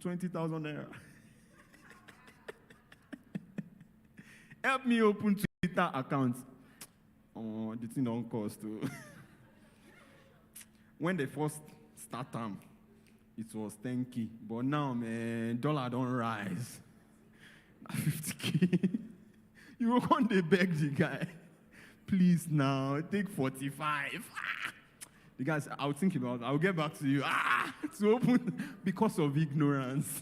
20,000 naira. Help me open Twitter account. Oh, the thing don't cost too. When they first start time, it was 10K. But now, man, dollar don't rise. 50K. You will one day beg the guy, please now, take 45. The guy said, I'll think about it. I'll get back to you. It's open because of ignorance.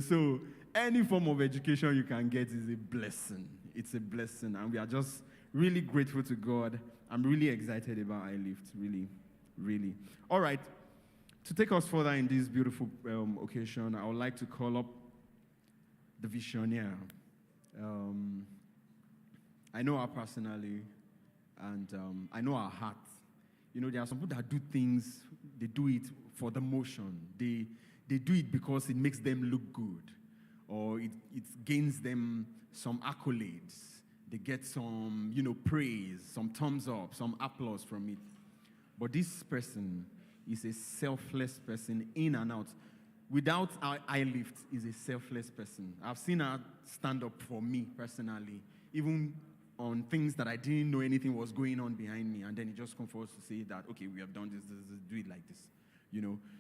So any form of education you can get is a blessing. It's a blessing. And we are just really grateful to God. I'm really excited about iLift. Really, really. All right. To take us further in this beautiful occasion, I would like to call up the visionaire. I know her personally, and I know her heart. There are some people that do things, they do it for the motion. They do it because it makes them look good, or it gains them some accolades. They get some, praise, some thumbs up, some applause from it. But this person is a selfless person in and out. Without our iLift, is a selfless person. I've seen her stand up for me personally, even on things that I didn't know anything was going on behind me, and then he just comes forward to say that, okay, we have done this, do it like this,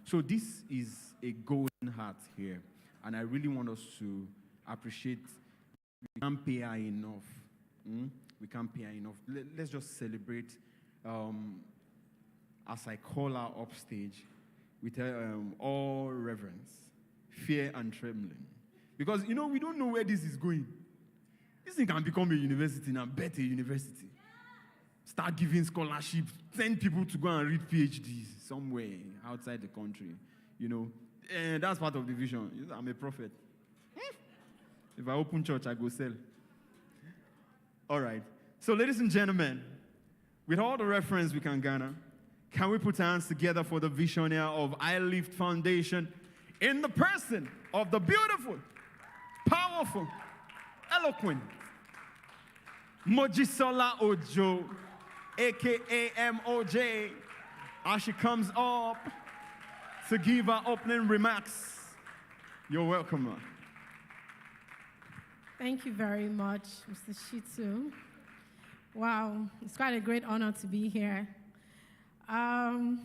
So this is a golden heart here, and I really want us to appreciate. We can't pay her enough. We can't pay her enough. Let's just celebrate as I call her upstage with all reverence, fear and trembling. Because, we don't know where this is going. This thing can become a university now, better university. Start giving scholarships, send people to go and read PhDs somewhere outside the country, And that's part of the vision. I'm a prophet. If I open church, I go sell. All right. So, ladies and gentlemen, with all the reference we can garner, can we put our hands together for the visionary of iLift Foundation in the person of the beautiful, powerful, eloquent Mojisola Ojo, a.k.a. MOJ, as she comes up to give her opening remarks. You're welcome, ma. Thank you very much, Mr. Shitu. Wow, it's quite a great honor to be here. I'd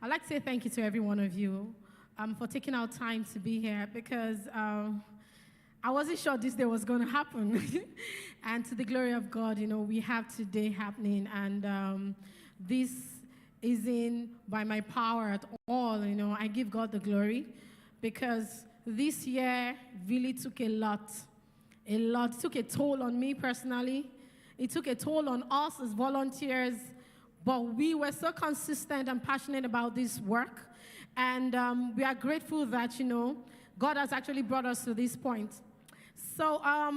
like to say thank you to every one of you for taking out time to be here, because I wasn't sure this day was going to happen. And to the glory of God, we have today happening, and this isn't by my power at all. I give God the glory, because this year really took a lot. It took a toll on me personally. It took a toll on us as volunteers, but we were so consistent and passionate about this work, and we are grateful that, God has actually brought us to this point. So I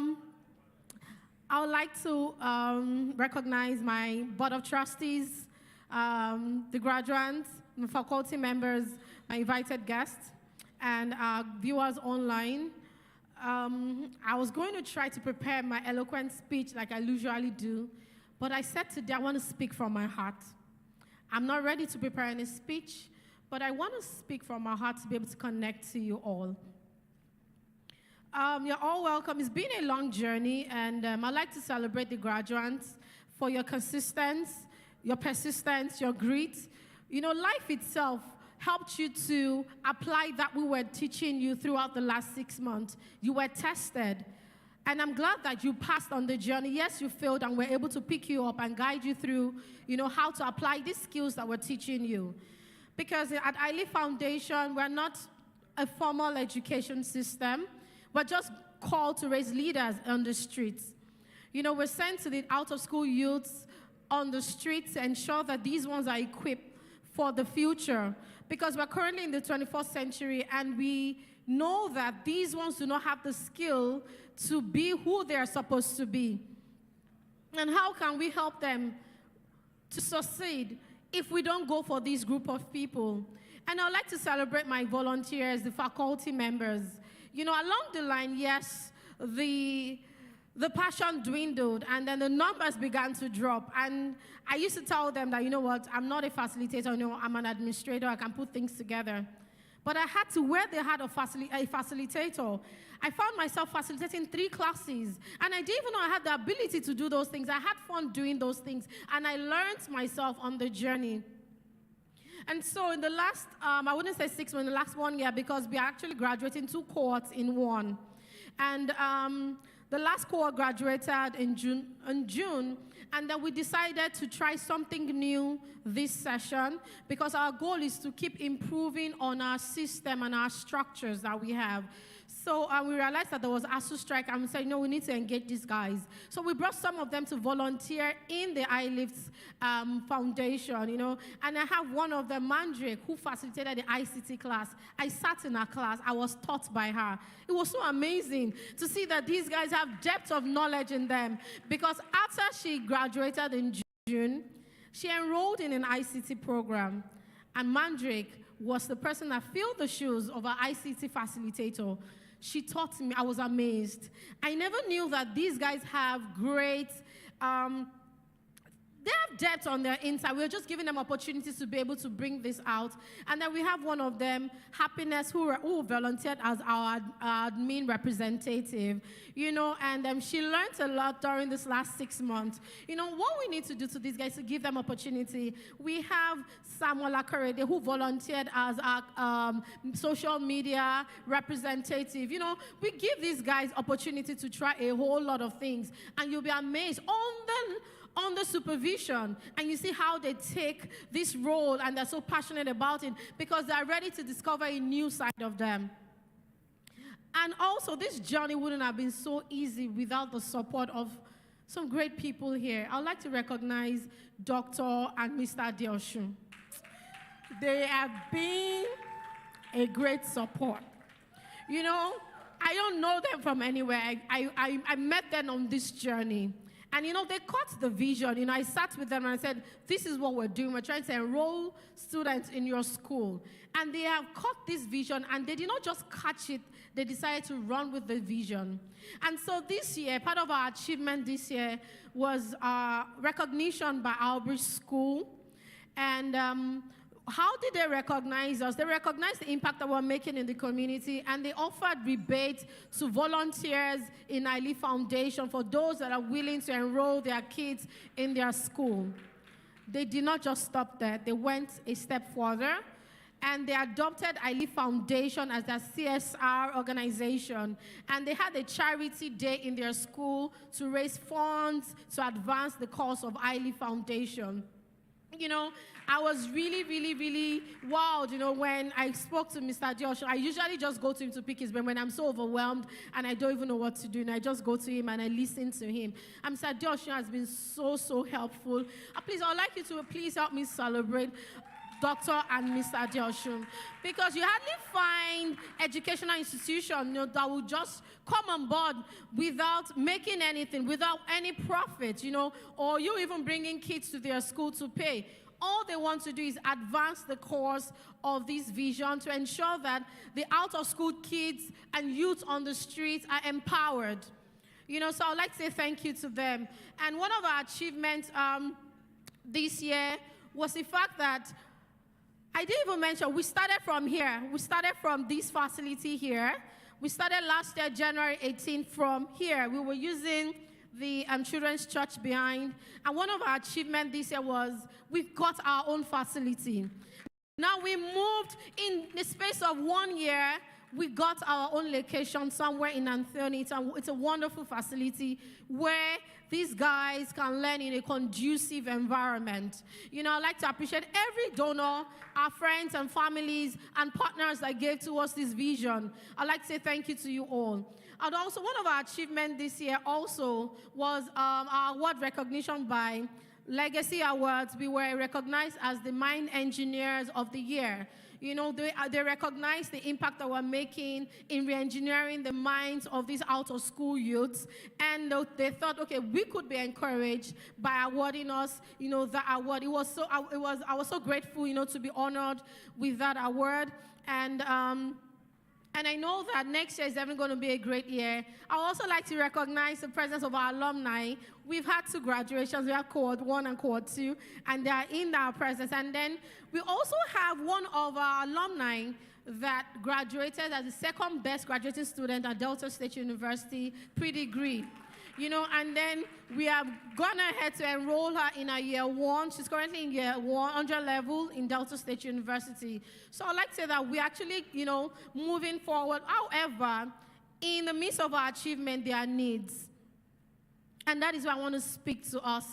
would like to recognize my board of trustees, the graduates, the faculty members, my invited guests, and viewers online. I was going to try to prepare my eloquent speech like I usually do, but I said today I want to speak from my heart. I'm not ready to prepare any speech, but I want to speak from my heart to be able to connect to you all. You're all welcome. It's been a long journey, and I'd like to celebrate the graduates for your consistency, your persistence, your grit. Life itself helped you to apply that we were teaching you throughout the last 6 months. You were tested, and I'm glad that you passed on the journey. Yes, you failed, and we're able to pick you up and guide you through, how to apply these skills that we're teaching you. Because at iLift Foundation, we're not a formal education system. We're just called to raise leaders on the streets. We're sent to the out-of-school youths on the streets to ensure that these ones are equipped for the future. Because we're currently in the 21st century, and we know that these ones do not have the skill to be who they're supposed to be. And how can we help them to succeed if we don't go for this group of people? And I'd like to celebrate my volunteers, the faculty members. Along the line, yes, the passion dwindled, and then the numbers began to drop. And I used to tell them that, I'm not a facilitator, I'm an administrator, I can put things together. But I had to wear the hat of a facilitator. I found myself facilitating 3 classes, and I didn't even know I had the ability to do those things. I had fun doing those things, and I learned myself on the journey. And so in the last, I wouldn't say 6 months, in the last 1 year, because we are actually graduating 2 cohorts in one. And the last cohort graduated in June, and then we decided to try something new this session, because our goal is to keep improving on our system and our structures that we have. So we realized that there was ASU strike, and we said, no, we need to engage these guys. So we brought some of them to volunteer in the iLift foundation, you know. And I have one of them, Mandrake, who facilitated the ICT class. I sat in her class. I was taught by her. It was so amazing to see that these guys have depth of knowledge in them, because after she graduated in June, she enrolled in an ICT program, and Mandrake was the person that filled the shoes of our ICT facilitator. She taught me. I was amazed. I never knew that these guys have great, they have depth on their inside. We're just giving them opportunities to be able to bring this out. And then we have one of them, Happiness, who volunteered as our admin representative, you know, and she learned a lot during this last 6 months. You know, what we need to do to these guys to give them opportunity, we have Samuel Akarede, who volunteered as our social media representative. You know, we give these guys opportunity to try a whole lot of things, and you'll be amazed on the supervision, and you see how they take this role and they're so passionate about it because they're ready to discover a new side of them. And also, this journey wouldn't have been so easy without the support of some great people here. I'd like to recognize Dr. and Mr. Dioshun. They have been a great support. You know, I don't know them from anywhere. I met them on this journey. And, you know, they caught the vision. You know, I sat with them and I said, this is what we're doing. We're trying to enroll students in your school. And they have caught this vision, and they did not just catch it. They decided to run with the vision. And so this year, part of our achievement this year was recognition by Albridge School. And how did they recognize us? They recognized the impact that we're making in the community, and they offered rebates to volunteers in iLift Foundation for those that are willing to enroll their kids in their school. They did not just stop there. They went a step further, and they adopted iLift Foundation as their CSR organization. And they had a charity day in their school to raise funds to advance the cause of iLift Foundation. You know, I was really, really, really wowed, you know, when I spoke to Mr. Josh. I usually just go to him to pick his brain when I'm so overwhelmed and I don't even know what to do. And I just go to him and I listen to him. And Mr. Josh has been so, so helpful. Please, I'd like you to please help me celebrate Dr. and Mr. Dioshun, because you hardly find educational institutions, you know, that will just come on board without making anything, without any profit, you know, or you even bringing kids to their school to pay. All they want to do is advance the cause of this vision to ensure that the out-of-school kids and youth on the streets are empowered. You know, so I'd like to say thank you to them. And one of our achievements this year was the fact that I didn't even mention, we started from here. We started from this facility here. We started last year, January 18th, from here. We were using the children's church behind. And one of our achievements this year was we got our own facility. Now we moved in the space of 1 year. We got our own location somewhere in Anthony. It's a wonderful facility where these guys can learn in a conducive environment. You know, I'd like to appreciate every donor, our friends and families and partners that gave to us this vision. I'd like to say thank you to you all. And also, one of our achievements this year also was our award recognition by Legacy Awards. We were recognized as the Mine Engineers of the Year. You know, they recognize the impact that we're making in re-engineering the minds of these out-of-school youths. And they thought, okay, we could be encouraged by awarding us, you know, that award. I was so grateful, you know, to be honored with that award. And I know that next year is definitely going to be a great year. I would also like to recognize the presence of our alumni. We've had 2 graduations. We have cohort 1 and cohort 2, and they are in our presence. And then we also have one of our alumni, that graduated as the second best graduating student at Delta State University, pre-degree. And then we have gone ahead to enroll her in her year 1. She's currently in year 100 level in Delta State University. So I'd like to say that we're actually, moving forward. However, in the midst of our achievement, there are needs. And that is why I want to speak to us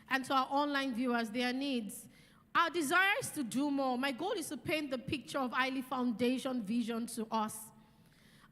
and to our online viewers. There are needs. Our desire is to do more. My goal is to paint the picture of iLift Foundation vision to us.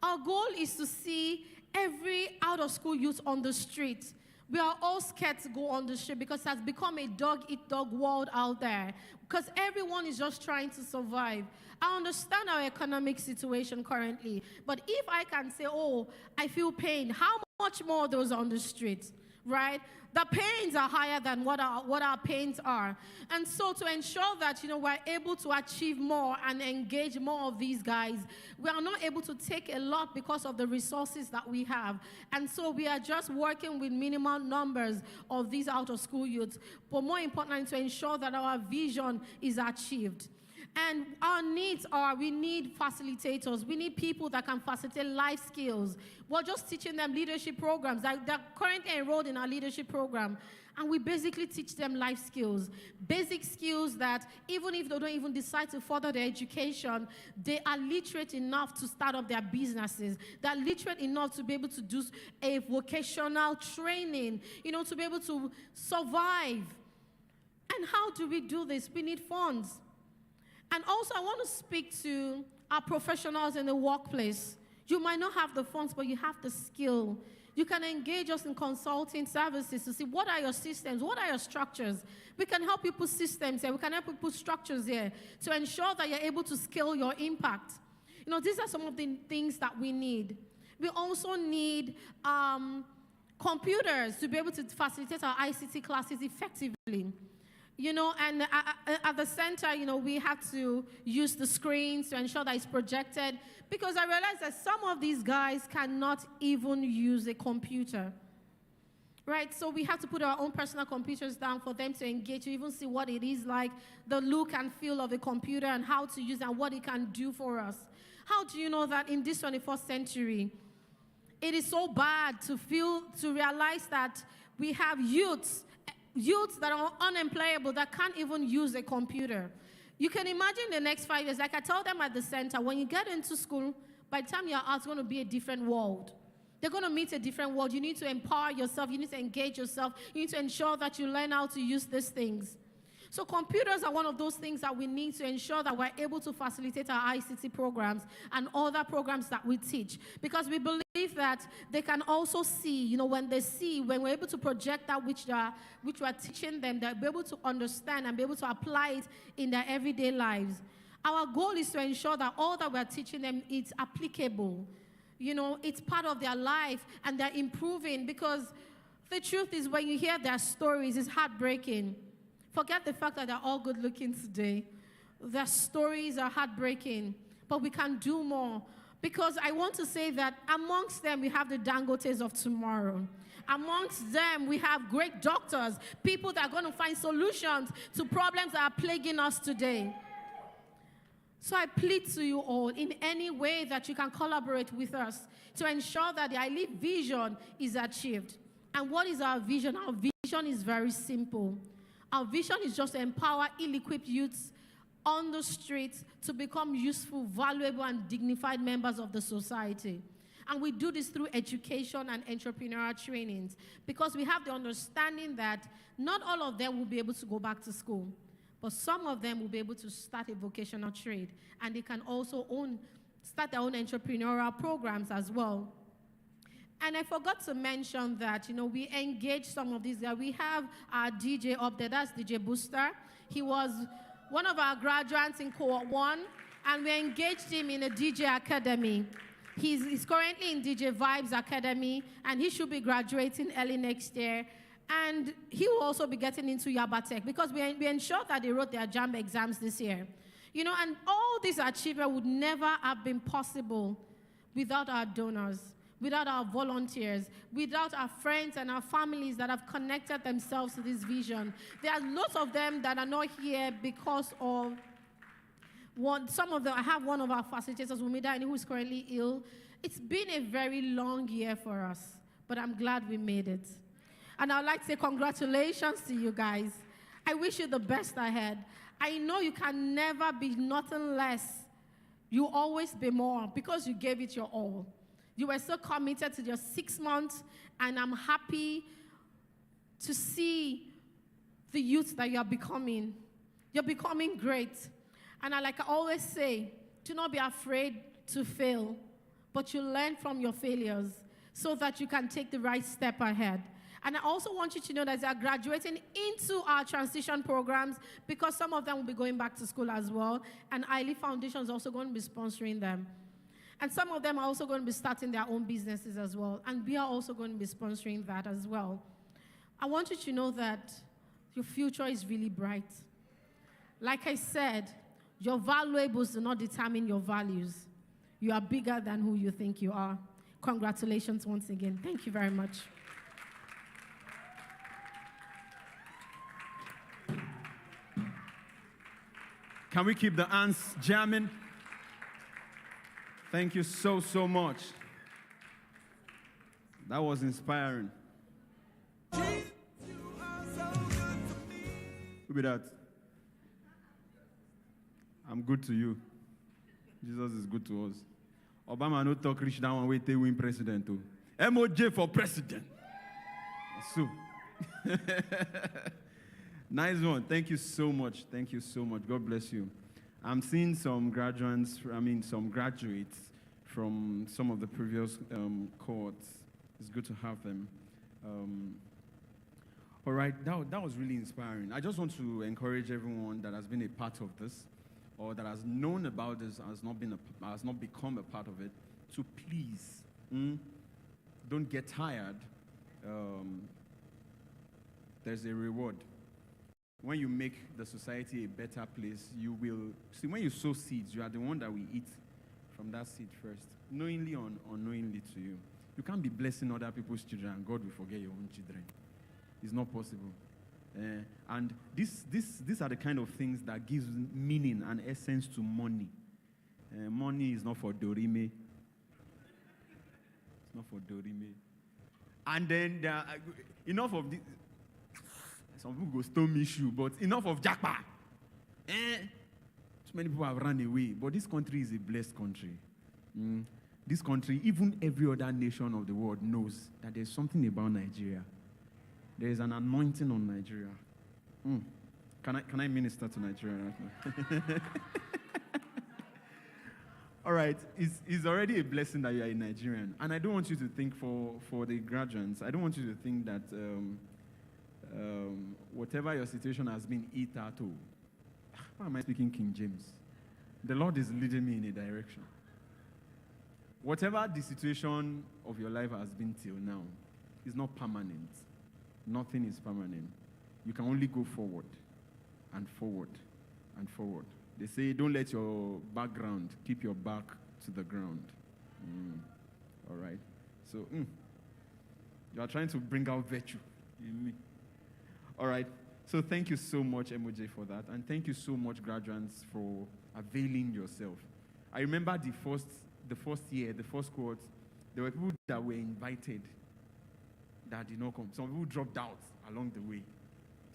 Our goal is to see every out-of-school youth on the street. We are all scared to go on the street because it has become a dog-eat-dog world out there, because everyone is just trying to survive. I understand our economic situation currently, but if I can say, oh, I feel pain, how much more those on the street, right? The pains are higher than what our pains are. And so to ensure that, we're able to achieve more and engage more of these guys, we are not able to take a lot because of the resources that we have. And so we are just working with minimal numbers of these out-of-school youths, but more importantly, to ensure that our vision is achieved. And our needs are, we need facilitators. We need people that can facilitate life skills. We're just teaching them leadership programs. They're currently enrolled in our leadership program. And we basically teach them life skills. Basic skills that even if they don't even decide to further their education, they are literate enough to start up their businesses. They're literate enough to be able to do a vocational training, to be able to survive. And how do we do this? We need funds. And also, I want to speak to our professionals in the workplace. You might not have the funds, but you have the skill. You can engage us in consulting services to see what are your systems, what are your structures. We can help you put systems here. We can help you put structures here to ensure that you're able to scale your impact. These are some of the things that we need. We also need computers to be able to facilitate our ICT classes effectively. And at the center, we have to use the screens to ensure that it's projected, because I realize that some of these guys cannot even use a computer, right? So we have to put our own personal computers down for them to engage, to even see what it is like, the look and feel of a computer and how to use it and what it can do for us. How do you know that in this 21st century, it is so bad to realize that we have youths that are unemployable, that can't even use a computer? You can imagine the next 5 years, like I told them at the center, when you get into school, by the time you're out, it's going to be a different world. They're going to meet a different world. You need to empower yourself. You need to engage yourself. You need to ensure that you learn how to use these things. So computers are one of those things that we need to ensure that we're able to facilitate our ICT programs and other programs that we teach. Because we believe that they can also see, when we're able to project that which we're teaching them, they'll be able to understand and be able to apply it in their everyday lives. Our goal is to ensure that all that we're teaching them is applicable. It's part of their life and they're improving, because the truth is when you hear their stories, it's heartbreaking. Forget the fact that they're all good looking today. Their stories are heartbreaking, but we can do more. Because I want to say that amongst them, we have the Dangotes of tomorrow. Amongst them, we have great doctors, people that are going to find solutions to problems that are plaguing us today. So I plead to you all in any way that you can collaborate with us to ensure that the iLift vision is achieved. And what is our vision? Our vision is very simple. Our vision is just to empower ill-equipped youths on the streets to become useful, valuable, and dignified members of the society. And we do this through education and entrepreneurial trainings, because we have the understanding that not all of them will be able to go back to school, but some of them will be able to start a vocational trade, and they can also start their own entrepreneurial programs as well. And I forgot to mention that, we engage some of these guys. We have our DJ up there. That's DJ Booster. He was one of our graduates in Cohort 1, and we engaged him in a DJ Academy. He's currently in DJ Vibes Academy, and he should be graduating early next year. And he will also be getting into Yaba Tech, because we ensured that they wrote their JAMB exams this year. And all these achievements would never have been possible without our donors, without our volunteers, without our friends and our families that have connected themselves to this vision. There are lots of them that are not here because of Some of them, I have one of our facilitators, Umida, who is currently ill. It's been a very long year for us, but I'm glad we made it. And I'd like to say congratulations to you guys. I wish you the best ahead. I know you can never be nothing less. You always be more because you gave it your all. You were so committed to your 6 months, and I'm happy to see the youth that you are becoming. You're becoming great. And I always say, do not be afraid to fail, but you learn from your failures so that you can take the right step ahead. And I also want you to know that they are graduating into our transition programs because some of them will be going back to school as well. And iLift Foundation is also going to be sponsoring them. And some of them are also going to be starting their own businesses as well. And we are also going to be sponsoring that as well. I want you to know that your future is really bright. Like I said, your valuables do not determine your values. You are bigger than who you think you are. Congratulations once again. Thank you very much. Can we keep the hands jamming? Thank you so, so much. That was inspiring. Who be that? I'm good to you. Jesus is good to us. Obama no talk rich down and wait till win president too. MOJ for president. So. Nice one. Thank you so much. Thank you so much. God bless you. I'm seeing some graduates from some of the previous cohorts. It's good to have them. All right, that was really inspiring. I just want to encourage everyone that has been a part of this, or that has known about this, has not become a part of it, to please don't get tired. There's a reward. When you make the society a better place, you will see. When you sow seeds, you are the one that will eat from that seed first, knowingly or unknowingly to you. You can't be blessing other people's children and God will forget your own children. It's not possible. And these are the kind of things that gives meaning and essence to money. Money is not for Dorime. It's not for Dorime. And then enough of this. Some people go stone me shoe, but enough of Jackpa. Too many people have run away. But this country is a blessed country. This country, even every other nation of the world knows that there's something about Nigeria. There is an anointing on Nigeria. Can I minister to Nigeria right now? All right, it's already a blessing that you are a Nigerian. And I don't want you to think for the graduates, I don't want you to think that whatever your situation has been, eat at all. Why am I speaking King James? The Lord is leading me in a direction. Whatever the situation of your life has been till now is not permanent. Nothing is permanent. You can only go forward and forward and forward. They say, don't let your background keep your back to the ground. All right. So, you are trying to bring out virtue in me. All right. So thank you so much, MOJ, for that. And thank you so much, graduates, for availing yourself. I remember the first year, the first cohort, there were people that were invited that did not come. Some people dropped out along the way.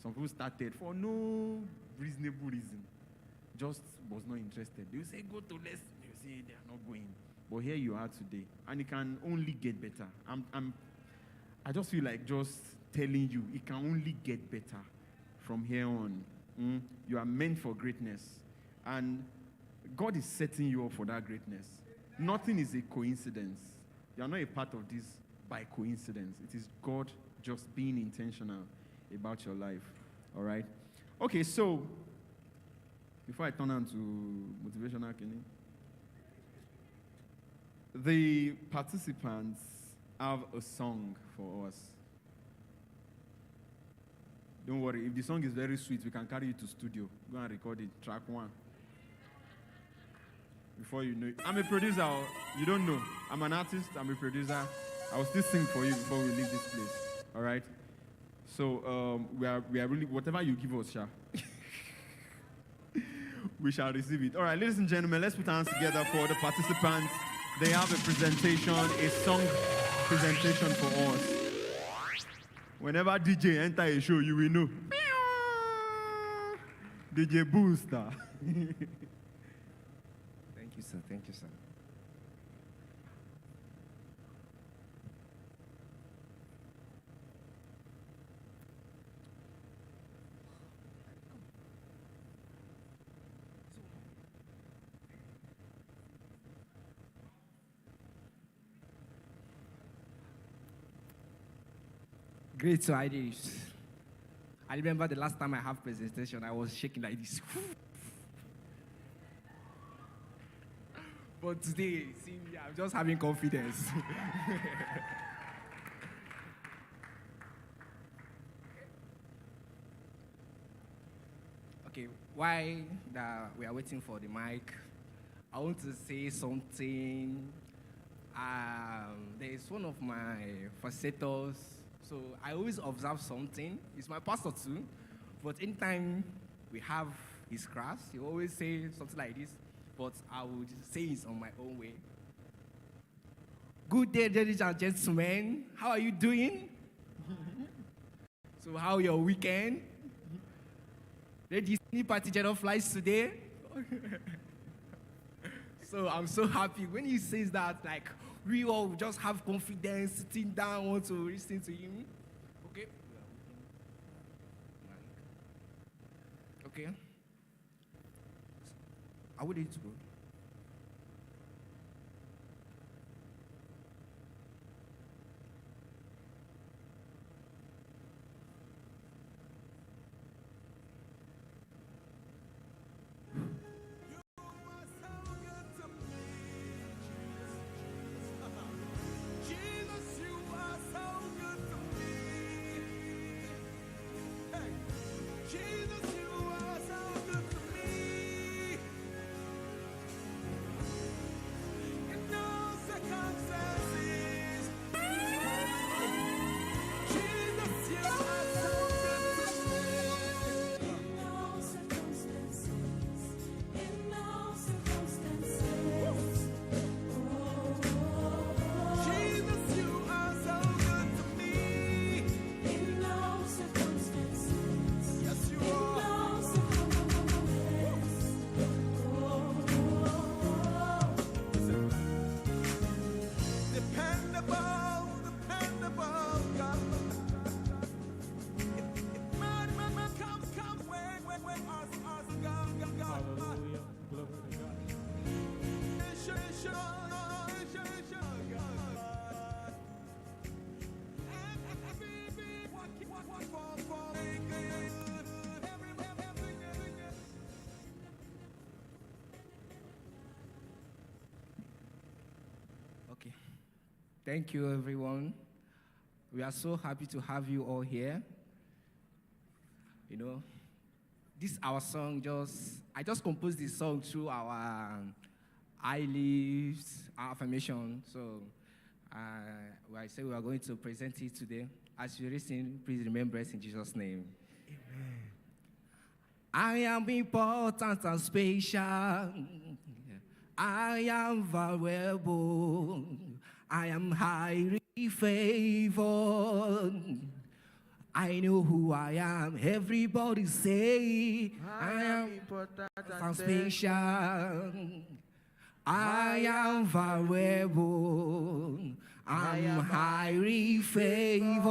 Some people started for no reasonable reason. Just was not interested. They say, go to lesson. You say, they are not going. But here you are today. And it can only get better. I just feel like just telling you, it can only get better from here on. You are meant for greatness. And God is setting you up for that greatness. Nothing is a coincidence. You are not a part of this by coincidence. It is God just being intentional about your life. All right? Okay, so before I turn on to motivational Kenny, the participants have a song for us. Don't worry, if the song is very sweet, we can carry it to studio. Go and record it, track 1. Before you know it. I'm a producer, you don't know. I'm an artist, I'm a producer. I will still sing for you before we leave this place. All right? So we are really, whatever you give us, Sha. we shall receive it. All right, ladies and gentlemen, let's put our hands together for the participants. They have a presentation, a song presentation for us. Whenever DJ enter a show, you will know. DJ Booster. Thank you, sir. Thank you, sir. Great, so I did. I remember the last time I have presentation, I was shaking like this. But today, see me, I'm just having confidence. Okay, while we are waiting for the mic, I want to say something. There is one of my facilitators. So I always observe something. He's my pastor too. But anytime we have his class, he always say something like this. But I would say it on my own way. Good day, ladies and gentlemen. How are you doing? So how your weekend? Did you see any party general flights today? So I'm so happy when he says that, like, we all just have confidence, sitting down, want to listen to him. Okay? Okay. Are we ready to go? Okay. Thank you, everyone. We are so happy to have you all here. You know, this our song I just composed this song through our iLift, our affirmation. So I say we are going to present it today. As you listen, please remember us in Jesus' name. Amen. I am important and special. I am valuable. I am highly favored. I know who I am. Everybody say, I am important and special. I am valuable. I'm highly favored.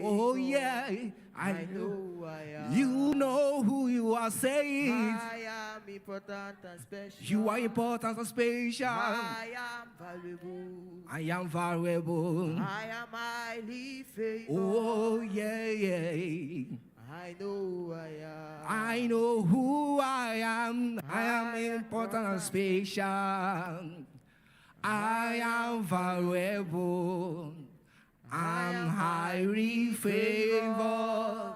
Oh yeah, I know who I am. You know who you are saying. I am important and special. You are important and special. I am valuable. I am valuable. I am highly favored. Oh yeah, yeah. I know who I am. I know who I am. I am important and special. I am valuable. I'm highly favored.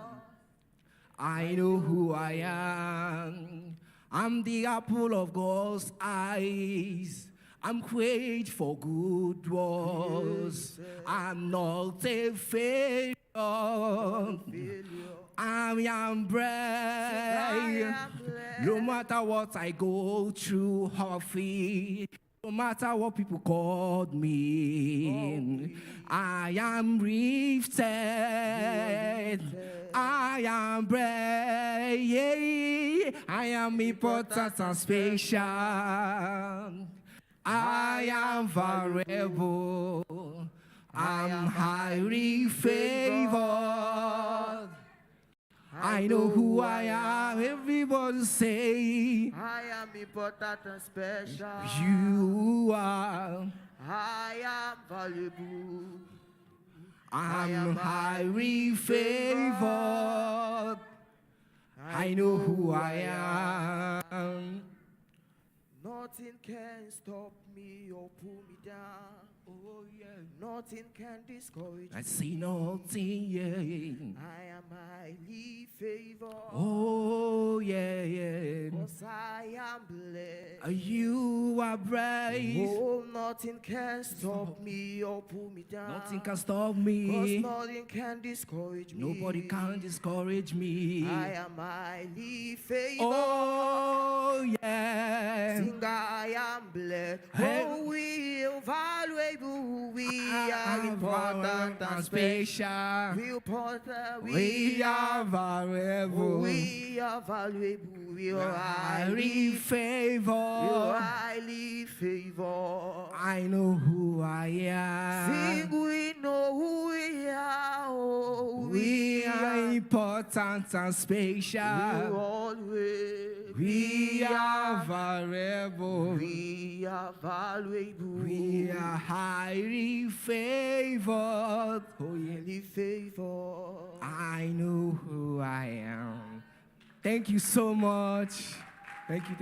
I know who I am. I'm the apple of God's eyes. I'm created for good works. I'm not a failure. I am blessed. No matter what I go through, how I feel, no matter what people called me, I am lifted. I am brave. I am important and special. I am valuable. I'm highly favored. I know who I am. Everybody say, I am important and special. you are. I am valuable. I'm highly favored. I know who I am. Nothing can stop me or pull me down. Oh yeah. Nothing can discourage I me. see nothing, yeah. I am highly favored. Oh yeah. Cause I am blessed. You are brave. Oh, nothing can stop me or pull me down. Nothing can stop Cause me. nothing can discourage me. Nobody can discourage me. I am highly favored. Oh yeah. Sing I am blessed. Hey. Oh, we are valuable. We are I'm important and special. special. We are important. We are valuable. We are valuable. We are Highly highly favored. highly favored. I know who I am. Sing, we know who we are. Oh, We are important and we special. always. We are valuable. We are valuable. We are highly favored. Oh yeah. highly favored. I know who I am. Thank you so much. Thank you.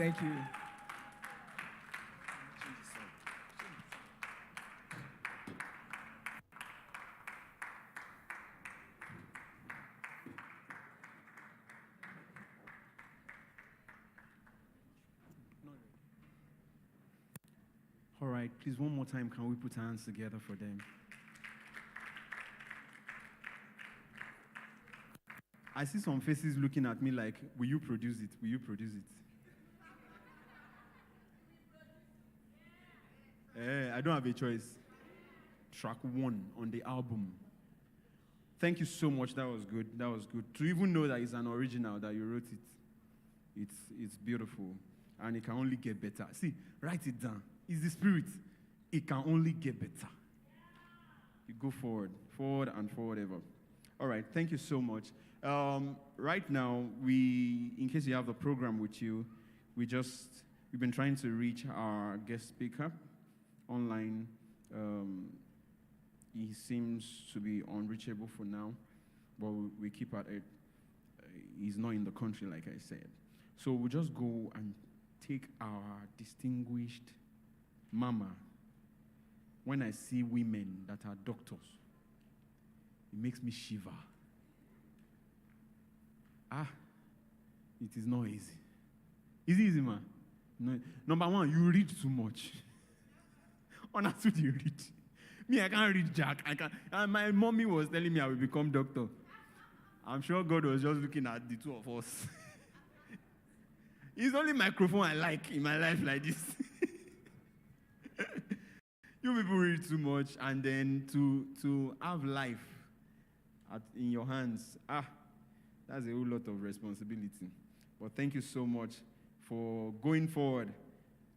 All right, please, one more time, can we put our hands together for them? I see some faces looking at me like, will you produce it? Will you produce it? I don't have a choice. Track 1 on the album. Thank you so much. That was good. That was good. To even know that it's an original, that you wrote it, it's beautiful. And it can only get better. See, write it down. It's the spirit. It can only get better. You go forward and forward ever. All right, thank you so much. Right now, in case you have the program with you, we've been trying to reach our guest speaker online. He seems to be unreachable for now, but we keep at it. He's not in the country, like I said. So we'll just go and take our distinguished mama. When I see women that are doctors, it makes me shiver. It is not easy. Is it easy, man? No. Number one, you read too much. Honestly, you read. Me, I can't read jack. I can't. And my mommy was telling me I will become doctor. I'm sure God was just looking at the two of us. It's only microphone I like in my life like this. You people read too much, and then to have life in your hands, that's a whole lot of responsibility. But thank you so much for going forward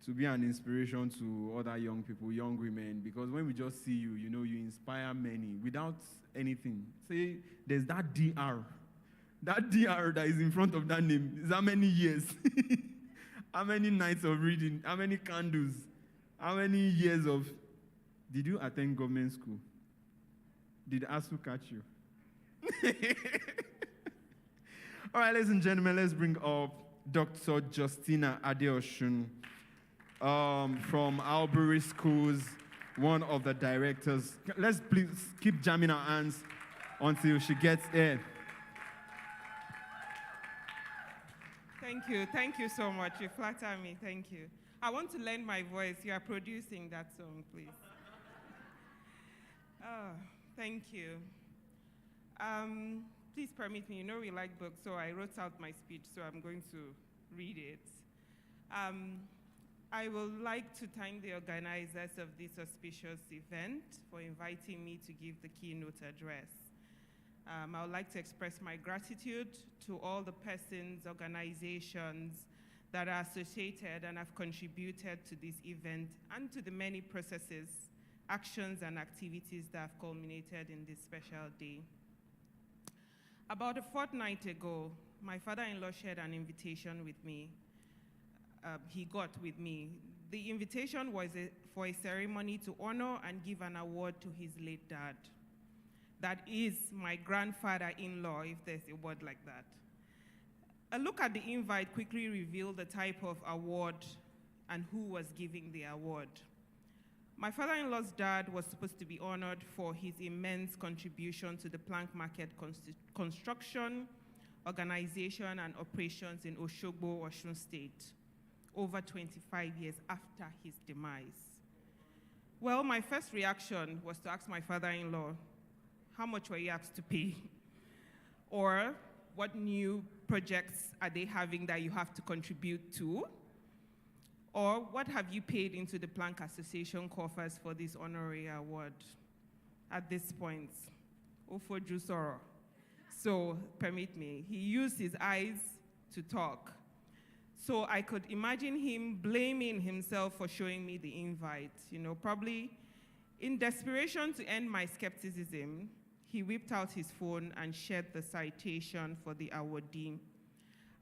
to be an inspiration to other young people, young women, because when we just see you, you inspire many without anything. Say, there's that DR. That DR that is in front of that name is how many years? How many nights of reading? How many candles? How many years of... Did you attend government school? Did ASU catch you? All right, ladies and gentlemen, let's bring up Dr. Justina Adeosun from Albury Schools, one of the directors. Let's please keep jamming our hands until she gets there. Thank you so much. You flatter me. Thank you. I want to lend my voice. You are producing that song, please. Thank you. Please permit me. We like books, so I wrote out my speech, so I'm going to read it. I would like to thank the organizers of this auspicious event for inviting me to give the keynote address. I would like to express my gratitude to all the persons, organizations that are associated and have contributed to this event and to the many processes, actions, and activities that have culminated in this special day. About a fortnight ago, my father-in-law shared an invitation with me. He got with me. The invitation was for a ceremony to honor and give an award to his late dad. That is my grandfather-in-law, if there's a word like that. A look at the invite quickly revealed the type of award and who was giving the award. My father-in-law's dad was supposed to be honored for his immense contribution to the plank market construction, organization, and operations in Oshogbo, Osun State, over 25 years after his demise. Well, my first reaction was to ask my father-in-law, how much were you asked to pay? Or what new projects are they having that you have to contribute to? Or what have you paid into the Plank Association coffers for this honorary award? At this point, Ofo Jusoro. So permit me, he used his eyes to talk. So I could imagine him blaming himself for showing me the invite. Probably in desperation to end my skepticism, he whipped out his phone and shared the citation for the awardee.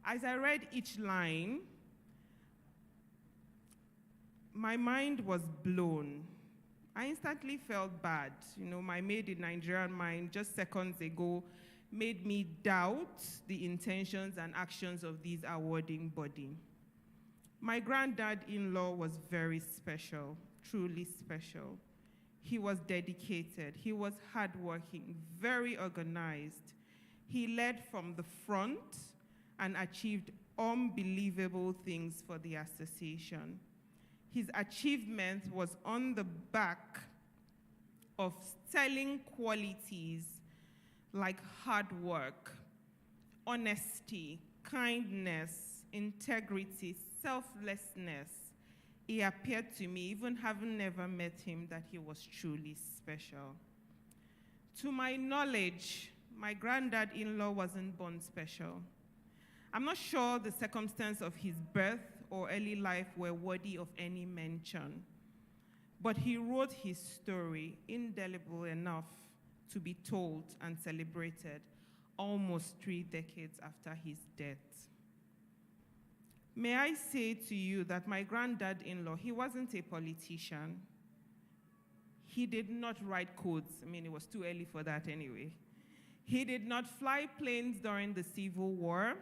As I read each line, my mind was blown. I instantly felt bad. My made in Nigerian mind just seconds ago made me doubt the intentions and actions of this awarding body. My granddad-in-law was very special, truly special. He was dedicated, he was hardworking, very organized. He led from the front and achieved unbelievable things for the association. His achievement was on the back of sterling qualities like hard work, honesty, kindness, integrity, selflessness. It appeared to me, even having never met him, that he was truly special. To my knowledge, my granddad-in-law wasn't born special. I'm not sure the circumstance of his birth or early life were worthy of any mention, but he wrote his story indelible enough to be told and celebrated almost 3 decades after his death. May I say to you that my granddad-in-law, he wasn't a politician. He did not write codes. It was too early for that anyway. He did not fly planes during the Civil War,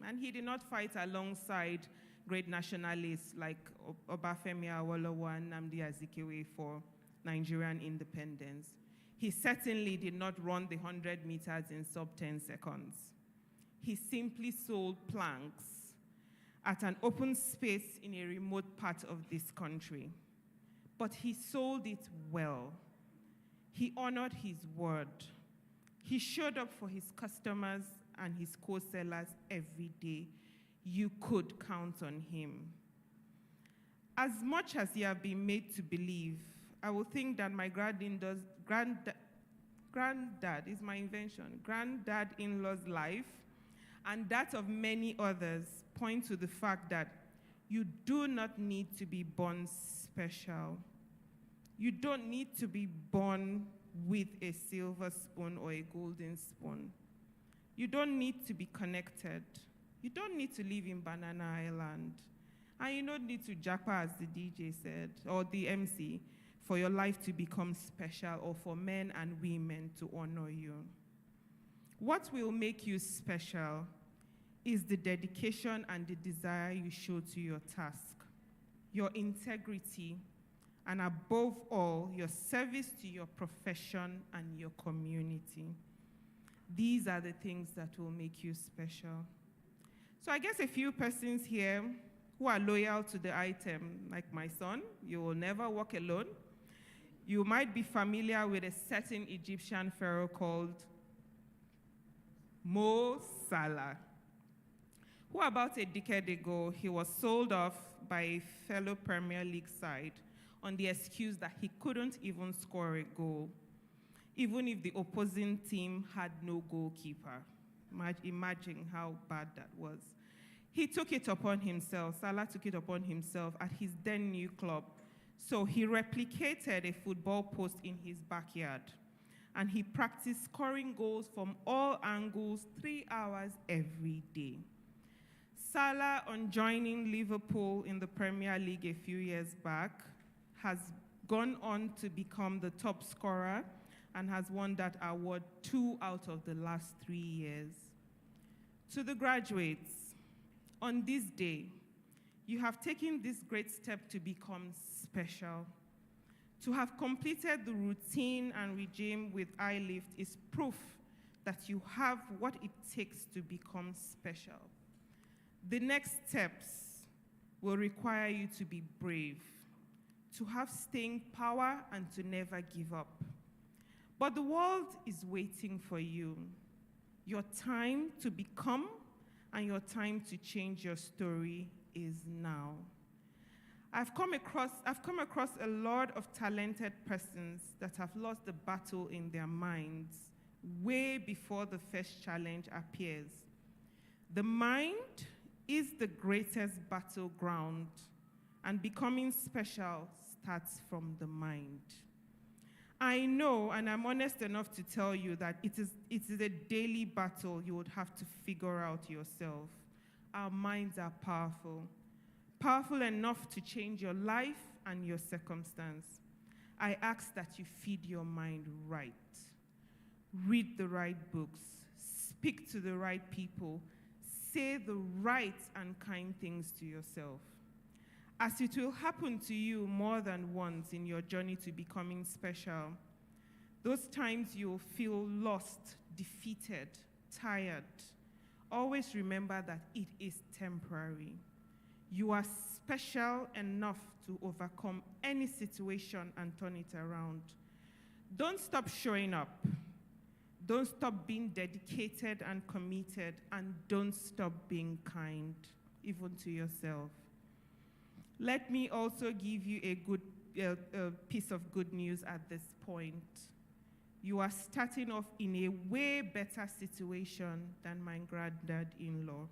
and he did not fight alongside great nationalists like Obafemi Awolowo and Nnamdi Azikiwe for Nigerian independence. He certainly did not run the 100 meters in sub-10 seconds. He simply sold planks at an open space in a remote part of this country. But he sold it well. He honored his word. He showed up for his customers and his co-sellers every day. You could count on him. As much as you have been made to believe, I would think that my granddad-in-law's life and that of many others point to the fact that you do not need to be born special. You don't need to be born with a silver spoon or a golden spoon. You don't need to be connected. You don't need to live in Banana Island. And you don't need to japa, as the DJ said, or the MC, for your life to become special or for men and women to honor you. What will make you special is the dedication and the desire you show to your task, your integrity, and above all, your service to your profession and your community. These are the things that will make you special. So I guess a few persons here who are loyal to the item, like my son, you will never walk alone. You might be familiar with a certain Egyptian pharaoh called Mo Salah. who about a decade ago, he was sold off by a fellow Premier League side on the excuse that he couldn't even score a goal, even if the opposing team had no goalkeeper. Imagine how bad that was. He took it upon himself, Salah took it upon himself at his then new club. So he replicated a football post in his backyard, and he practiced scoring goals from all angles 3 hours every day. Salah, on joining Liverpool in the Premier League a few years back, has gone on to become the top scorer and has won that award 2 out of the last 3 years. To the graduates, on this day, you have taken this great step to become special. To have completed the routine and regime with iLift is proof that you have what it takes to become special. The next steps will require you to be brave, to have staying power, and to never give up. But the world is waiting for you. Your time to become and your time to change your story is now. I've come across a lot of talented persons that have lost the battle in their minds way before the first challenge appears. The mind is the greatest battleground, and becoming special starts from the mind. I know, and I'm honest enough to tell you that it is a daily battle you would have to figure out yourself. Our minds are powerful enough to change your life and your circumstance. I ask that you feed your mind right. Read the right books, speak to the right people, say the right and kind things to yourself. As it will happen to you more than once in your journey to becoming special, those times you'll feel lost, defeated, tired, always remember that it is temporary. You are special enough to overcome any situation and turn it around. Don't stop showing up. Don't stop being dedicated and committed, and don't stop being kind, even to yourself. Let me also give you a piece of good news at this point. You are starting off in a way better situation than my granddad-in-law.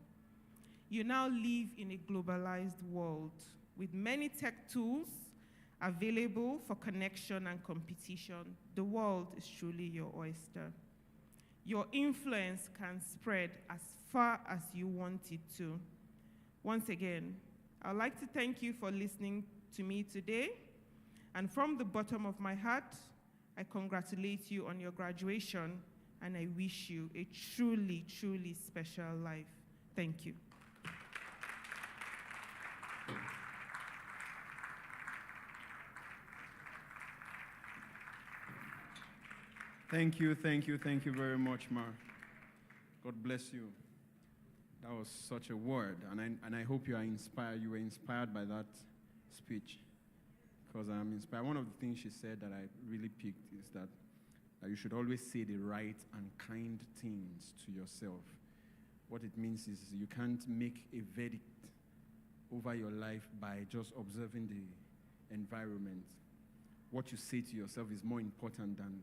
You now live in a globalized world with many tech tools available for connection and competition. The world is truly your oyster. Your influence can spread as far as you want it to. Once again, I'd like to thank you for listening to me today. And from the bottom of my heart, I congratulate you on your graduation, and I wish you a truly, truly special life. Thank you. Thank you very much, Mar. God bless you. That was such a word, and I hope you are inspired. You were inspired by that speech, because I'm inspired. One of the things she said that I really picked is that you should always say the right and kind things to yourself. What it means is you can't make a verdict over your life by just observing the environment. What you say to yourself is more important than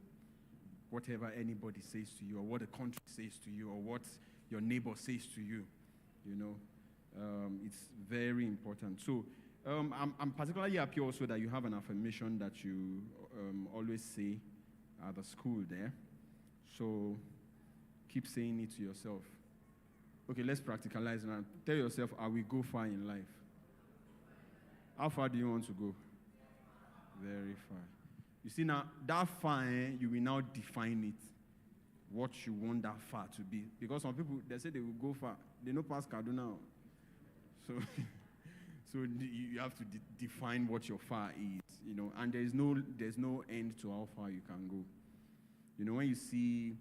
whatever anybody says to you, or what the country says to you, or what your neighbor says to you. You know, it's very important. So I'm particularly happy also that you have an affirmation that you always say at the school there. So keep saying it to yourself. Okay, let's practicalize now. Tell yourself, I will go far in life. How far do you want to go? Very far. You see now, that far, you will now define it, what you want that far to be. Because some people, they say they will go far. They know past Kaduna. So, so you have to define what your far is, you know. And there's no end to how far you can go. You know, when you see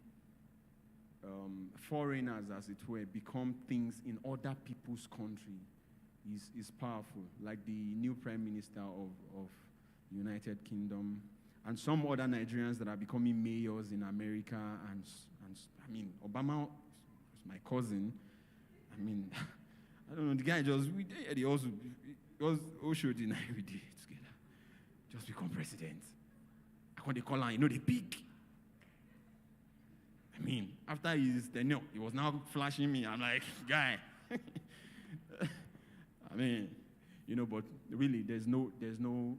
foreigners, as it were, become things in other people's country, is powerful. Like the new Prime Minister of United Kingdom, and some other Nigerians that are becoming mayors in America, and I mean, Obama is my cousin. I mean, I don't know, the guy they also showed the night we did together. Just become president. I can't call him, they pick. I mean, after his tenure, he was now flashing me. I'm like, guy. I mean, but really, there's no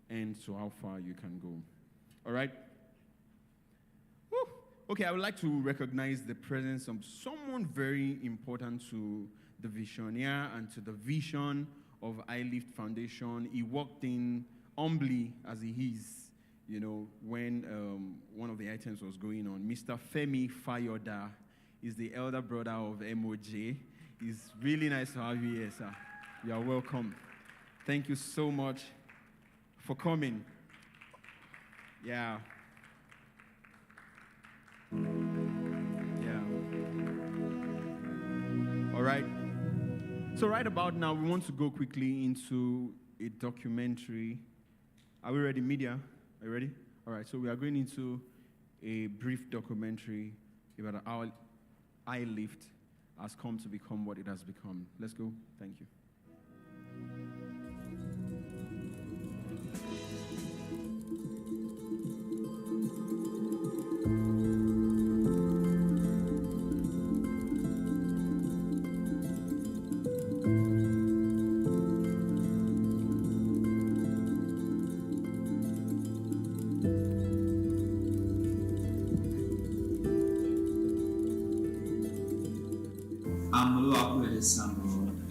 end to how far you can go. All right? Woo. Okay, I would like to recognize the presence of someone very important to the visioneer and to the vision of iLift Foundation. He walked in humbly as he is, when one of the items was going on. Mr. Femi Fayoda is the elder brother of MOJ. It's really nice to have you here, sir. You are welcome. Thank you so much for coming. Yeah. All right. So right about now, we want to go quickly into a documentary. Are we ready, media? Are you ready? All right. So we are going into a brief documentary about how iLift has come to become what it has become. Let's go. Thank you.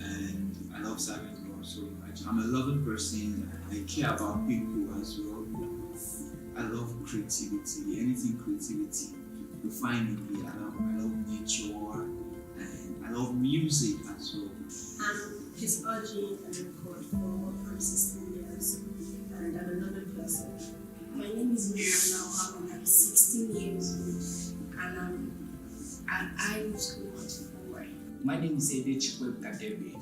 And I love serving God so much. I'm a loving person. I care about people as well. I love creativity. Anything creativity, you find in me. I love nature and I love music as well. I'm his OG and record for 16 years, and I'm a loving person. My name is Miriam now. I'm 16 years old, and I'm at iLift School. My name is Ede Chikwebukadebe,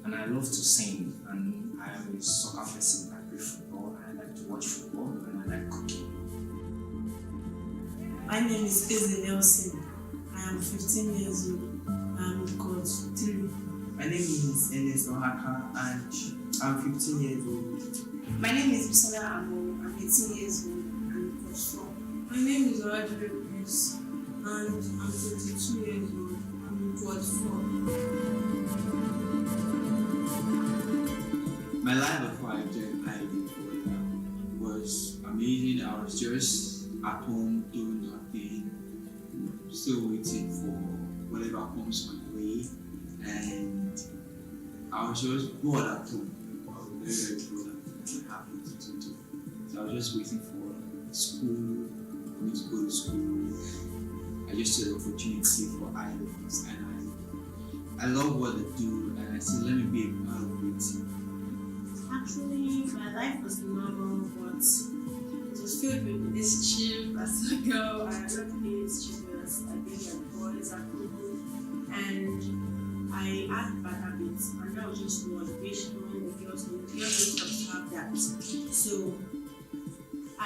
and I love to sing, and I am a soccer person. I play football, and I like to watch football, and I like cooking. My name is Eze Nelson. I am 15 years old. I'm called 3. My name is Enes Ohaka, and I'm 15 years old. My name is Bisola Amo. I'm 18 years old. I'm called 4. My name is Oradile Prince, and I'm 22 years old. My life before I joined iLift was amazing. I was just at home doing nothing, still waiting for whatever comes my way, and I was just bored at home. I was very, very bored at home. I have nothing to do. So I was just waiting for school, for me to go to school. I just saw the opportunity for iLift, and I love what they do, and I said, let me be a part of it. Actually, my life was normal, but it was filled with mischief as a girl. I love being mischievous. I being like boys at home, and I had bad habits, and that was just motivation when the girls don't have that. So I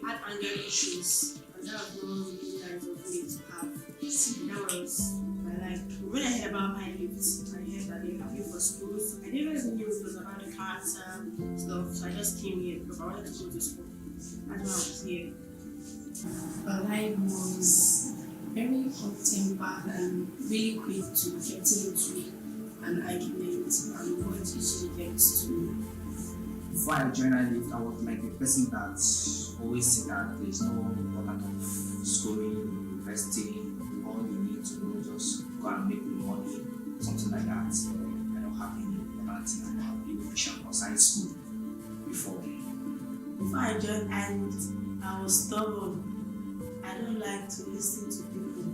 had anger issues, and that was not really nice of me to have. That was my life. When I heard about iLift, I heard that they have you for schools. I didn't even know it was about the cards stuff, so I just came here because I wanted to go to school. That's why I was here. But I was very hot-tempered and really quick to get into an argument and what usually gets to me. Before I joined iLift, I was like a person that always said that there's no importance of schooling, university. All you need to do is just go and make money, something like that. I don't have any important education outside school before. Before I joined iLift, I was stubborn. I don't like to listen to people,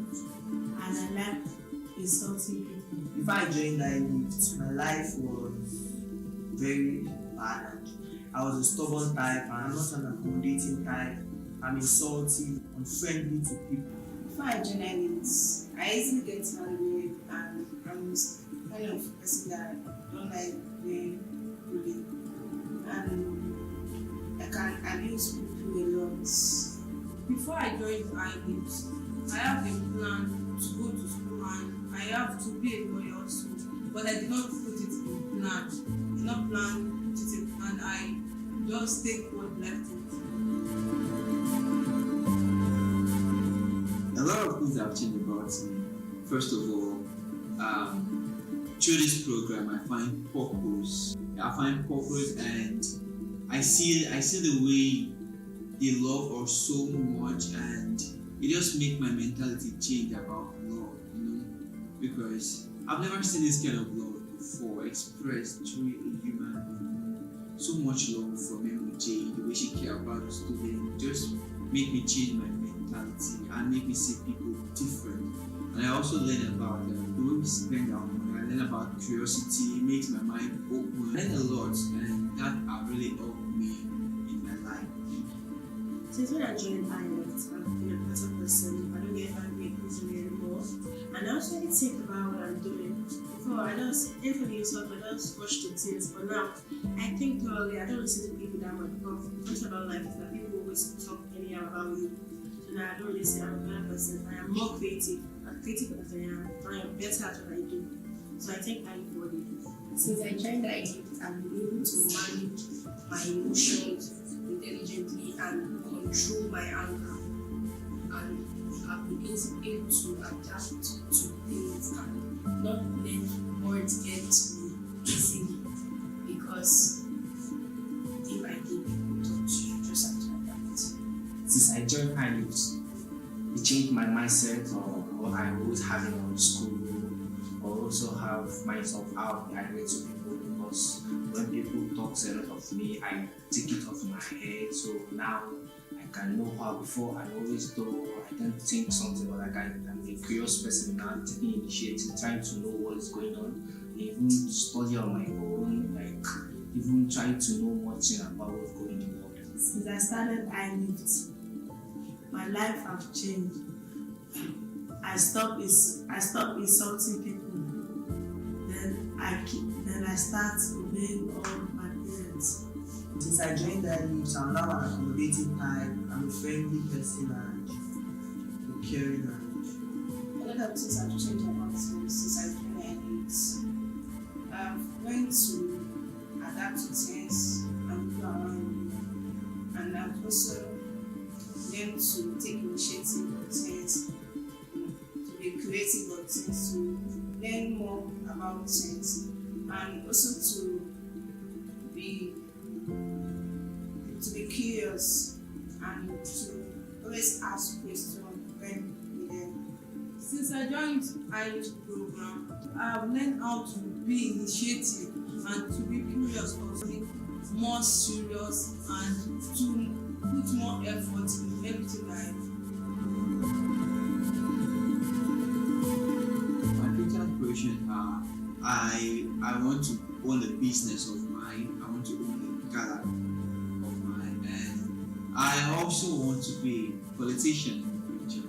and I like insulting people. Before I joined iLift, my life was very bad. I was a stubborn type, and I'm not an accommodating type. I'm insulting, unfriendly to people. Before I joined iLift, I easily get angry, and I'm kind of a person that don't like being bullied, and I can abuse people a lot. Before I joined iLift, I have a plan to go to school and I have to be a lawyer also. but I did not put it in plan. I did not plan put it in plan. I just take what left it. A lot of things have changed about me. First of all, through this program, I find purpose. And I see the way they love us so much, and it just makes my mentality change about love, because I've never seen this kind of love before expressed through a human being. So much love from MJ, the way she cares about the student, just make me change my mentality and make me see people different. And I also learn about the way we spend our money. I learn about curiosity, it makes my mind open. I learn a lot, and that have really helped me in my life. Since when I joined iLift, I've been a better person. I don't get angry easily anymore. And I also really think about what I'm doing. Before, I just, everybody talk, I just watch the things. But now, I think thoroughly, I don't listen to people that much. Because the thing about life is that people always talk anyhow about you. So now I don't listen, I'm a better person. I am more creative. I'm creative as I am. I am better at what I do. So I think I'm for it. Since I joined iLift, I've been able to manage my emotions intelligently and control my anger. And I've been able to adapt to things and not let words get to me easily, because if I think people talk to you, just have to adapt. Since I joined iLift, it changed my mindset or I was having on school, or also have mindset of how I relate to people, because when people talk a lot of me, I take it off my head. So now I can know how. Before I always do, I don't think something, but like I'm a curious person now, taking initiative, trying to know what is going on, even study on my own, like even trying to know more thing about what's going on in the world. Since I started iLift, my life have changed. I stopped insulting people. Then I start obeying all my parents. Since I joined iLift, I'm now an accommodating type. I'm a friendly person and a caring. A lot of things have changed about me since I joined iLift. I've learned to adapt to things and people around me, and I've also learned to take initiative of things, to be creative of things, to learn more about things, and also to be curious and to always ask questions when needed. Since I joined iLift program, I've learned how to be initiative and to be curious, also be more serious and to put more effort in everything I do. My future aspiration I want to own a business of mine. I want to own a gallery of mine, and I also want to be a politician in the future,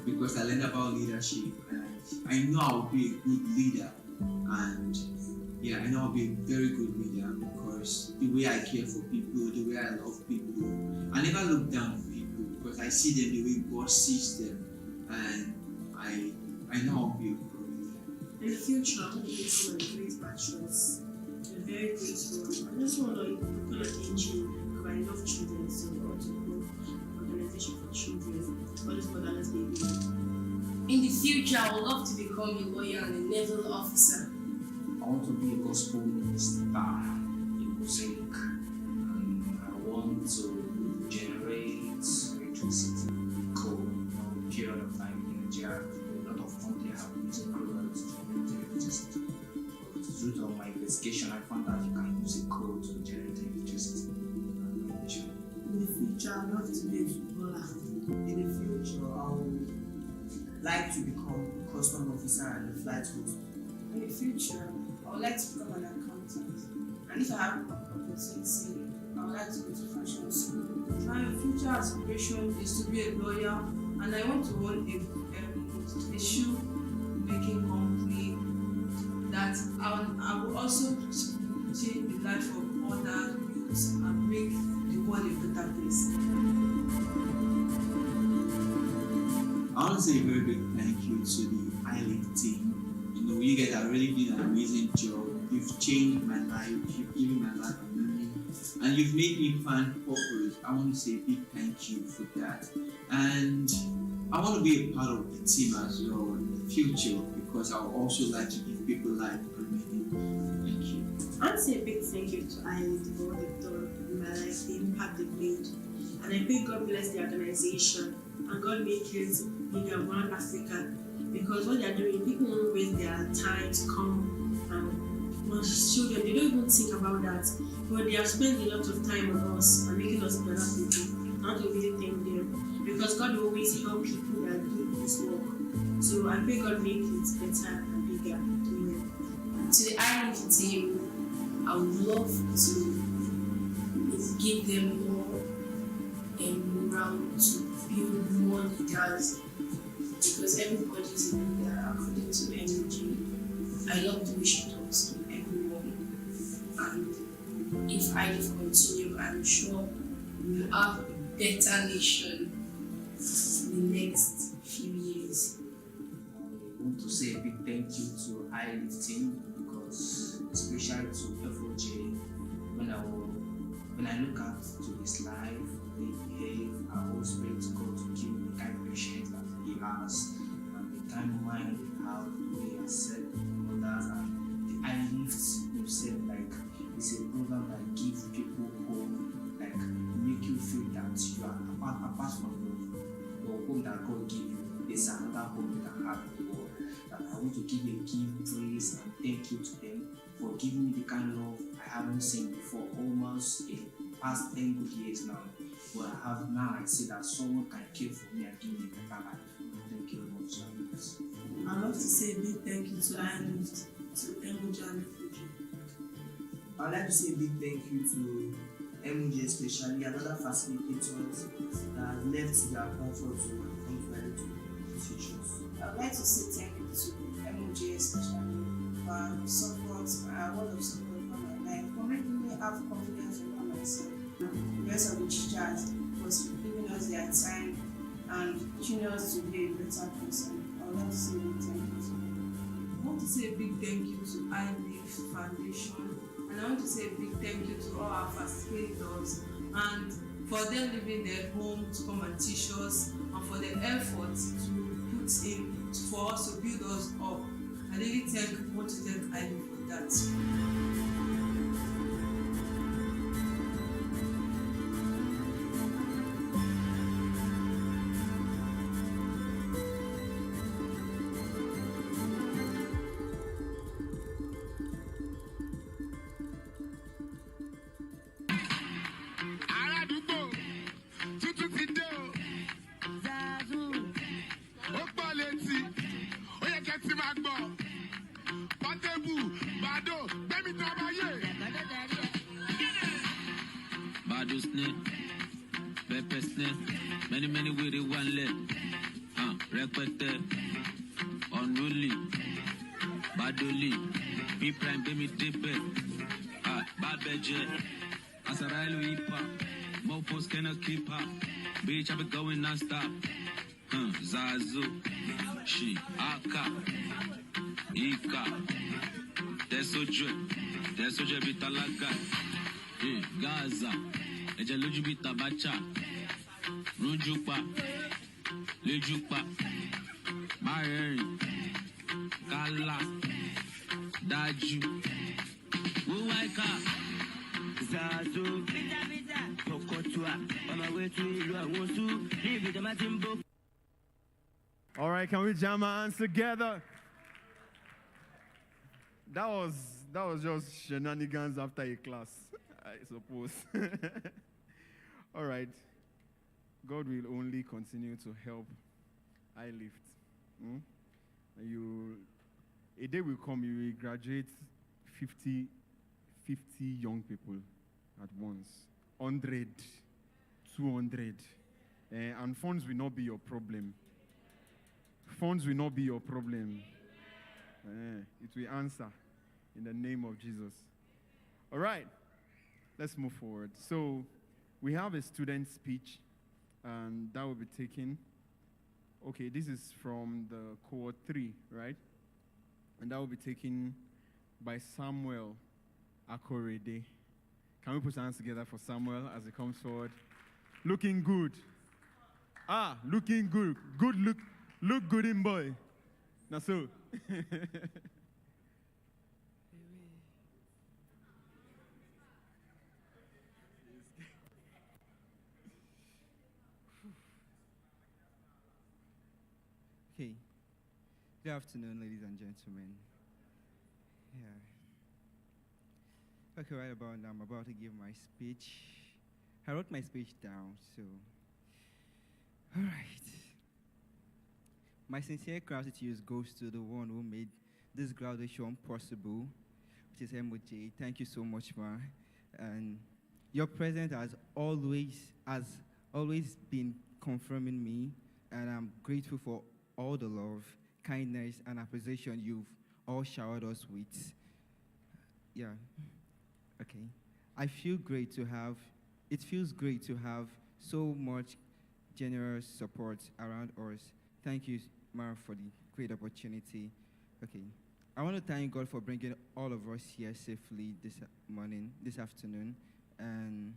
because I learned about leadership, and I know I'll be a good leader. And yeah, I know I'll be a very good leader, because the way I care for people, the way I love people, I never look down on people, because I see them the way God sees them, and I know I'll be a good leader. In the future, I'm going to become a great actress, a very great role. I just want to open an NGO because I love children, so I want to open an organization for children, all these motherless babies. In the future, I would love to become a lawyer and a naval officer. I want to be a gospel minister, a music, and I want to generate electricity, coal, period of time in Nigeria. A lot of countries have music products to generate electricity. Due to my investigation, I found that you can use a coal to generate electricity. In the future, I'd love to be a footballer. In the future, I would like to become a custom officer and a flight host. In the future, I would like to become an accountant. And if I have an opportunity, I would like to go to fashion school. My future aspiration is to be a lawyer, and I want to own a shoe making company that I will also change the life of other youths and make the world a better place. I want to say a very big thank you to the iLift team. We You guys have really done an amazing job. You've changed my life. You've given my life a meaning. And you've made me find purpose. I want to say a big thank you for that. And I want to be a part of the team as well in the future because I would also like to give people life a meaning. Thank you. I want to say a big thank you to iLift for what they've done in my life, the impact they've made. And I pray God bless the organization and God make it bigger around Africa. Because what they're doing, people won't waste their time to come and watch children. They don't even think about that. But they have spent a lot of time on us and making us better people. Not to really thank them. Because God will always help people that do this work. So I pray God make it better and bigger. Amen. To the iLift team, I would love to give them more morale to build more leaders because everybody's a leader according to energy. I love the way she talks to everyone, and if iLift continue, I'm sure we'll have a better nation in the next few years. I want to say a big thank you to iLift team because especially to FOJ when I look out to his life, the behave, I always pray to God to give me the kind of patience that he has and the kind of mind he has, the way he has said others and the iLift himself, like it's a program that gives people hope, like make you feel that you are apart from the home that God gave you, there's another home you can have in the world. That I want to give praise and thank you to them for giving me the kind of love I haven't seen before, almost in past 10 good years now. But I have now, I see that someone can care for me and give me a better life. Thank you very much. I'd love to say a big thank you to iLift, to Emoji and Fuji. I'd like to say a big thank you to Emoji, especially another facilitators that left their comfort zone and come to iLift to teach us. I'd like to say thank you to MOJ especially for support, word of support in my life, for making me have confidence in myself. The rest of the teachers was giving us their time and teaching us to be a better person. I would like to say a big thank you to them. I want to say a big thank you to iLift Foundation, and I want to say a big thank you to all our facilitators and for them leaving their home to come and teach us and for their effort to put in for us to build us up. I really want to thank iLift for that. Many with it one leg. Repete. Unruly. Badoli. B prime baby dip it. Bad budget. Asarailu hip hop. Mopos cannot keep up. Bitch, I be going non-stop. Zazu. She. Aka. Ika. Desoje bitalaga. Gaza. Ejaluju bitabacha. Rujupa, Lejupa, Mareri, Kala, Daju, Uwaika, Zazu, Pokotua, on my way to Ilu, leave it, Matimbo. All right, can we jam our hands together? That was just shenanigans after a class, I suppose. All right. God will only continue to help iLift. A day will come, you will graduate 50 young people at once. 100, 200. And funds will not be your problem. Funds will not be your problem. It will answer in the name of Jesus. All right, let's move forward. So we have a student speech. And that will be taken. Okay, this is from the cohort 3, right? And that will be taken by Samuel Akorede. Can we put our hands together for Samuel as he comes forward? Looking good. Looking good. Good look. Look good in boy. Now so. Okay. Good afternoon, ladies and gentlemen. Yeah. Okay, right about now, I'm about to give my speech. I wrote my speech down, so. All right. My sincere gratitude goes to the one who made this graduation possible, which is MOJ. Thank you so much, Ma. And your presence has always been confirming me, and I'm grateful for all the love, kindness, and appreciation you've all showered us with. Yeah. Okay. It feels great to have so much generous support around us. Thank you, Mara, for the great opportunity. Okay. I want to thank God for bringing all of us here safely this afternoon. And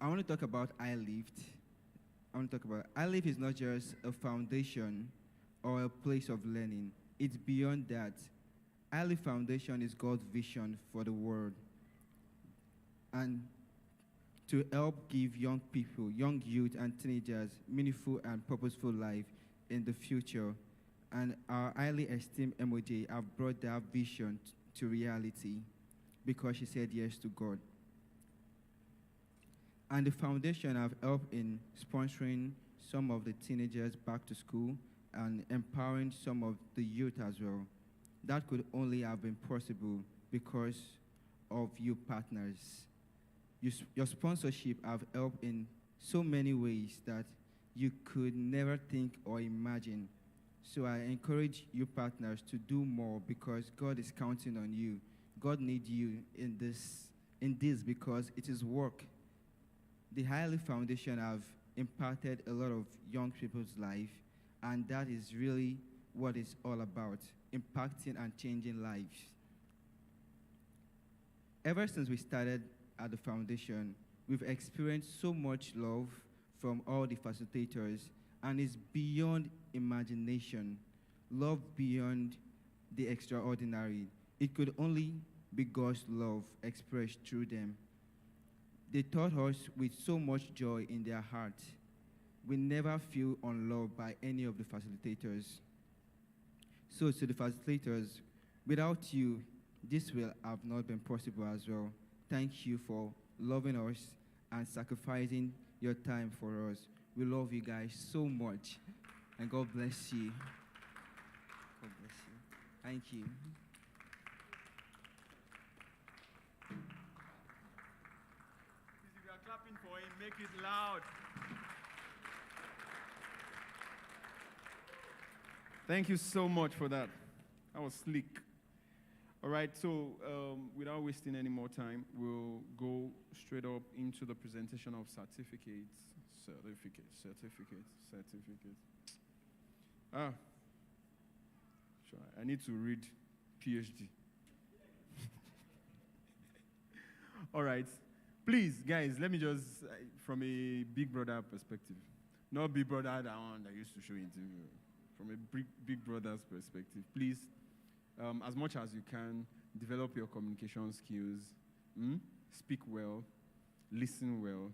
I want to talk about iLift. iLift is not just a foundation or a place of learning. It's beyond that. iLift Foundation is God's vision for the world, and to help give young people, young youth and teenagers meaningful and purposeful life in the future. And our highly esteemed MOJ have brought that vision to reality because she said yes to God. And the foundation have helped in sponsoring some of the teenagers back to school and empowering some of the youth as well. That could only have been possible because of you partners. Your sponsorship have helped in so many ways that you could never think or imagine. So I encourage you partners to do more because God is counting on you. God needs you in this because it is work. The Highly Foundation have impacted a lot of young people's life, and that is really what it's all about, impacting and changing lives. Ever since we started at the foundation, we've experienced so much love from all the facilitators, and it's beyond imagination, love beyond the extraordinary. It could only be God's love expressed through them. They taught us with so much joy in their hearts. We never feel unloved by any of the facilitators. So to the facilitators, without you, this will have not been possible as well. Thank you for loving us and sacrificing your time for us. We love you guys so much, and God bless you. God bless you. Thank you. If you are clapping for him, make it loud. Thank you so much for that. That was slick. All right, so without wasting any more time, we'll go straight up into the presentation of certificates. Sure, I need to read PhD. All right, please, guys, let me just, from a big brother perspective, not big brother that one that used to show interview, from a big brother's perspective, please, as much as you can, develop your communication skills, speak well, listen well,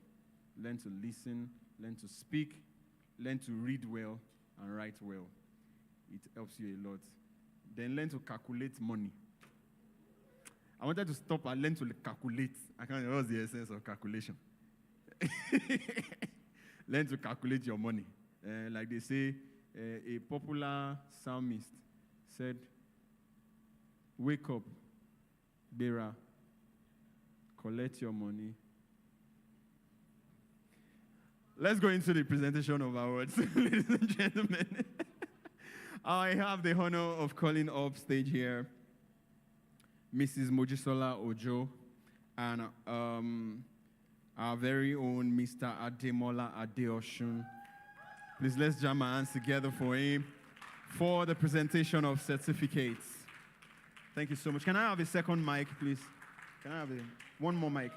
learn to listen, learn to speak, learn to read well, and write well. It helps you a lot. Then learn to calculate money. I wanted to stop and learn to calculate. I can't know what's the essence of calculation. Learn to calculate your money. Like they say, a popular psalmist said, "Wake up, bearer, collect your money." Let's go into the presentation of our words, ladies and gentlemen. I have the honor of calling up stage here Mrs. Mojisola Ojo and our very own Mr. Ademola Adeoshun. Please let's jam our hands together for him for the presentation of certificates. Thank you so much. Can I have a second mic, please? Can I have one more mic?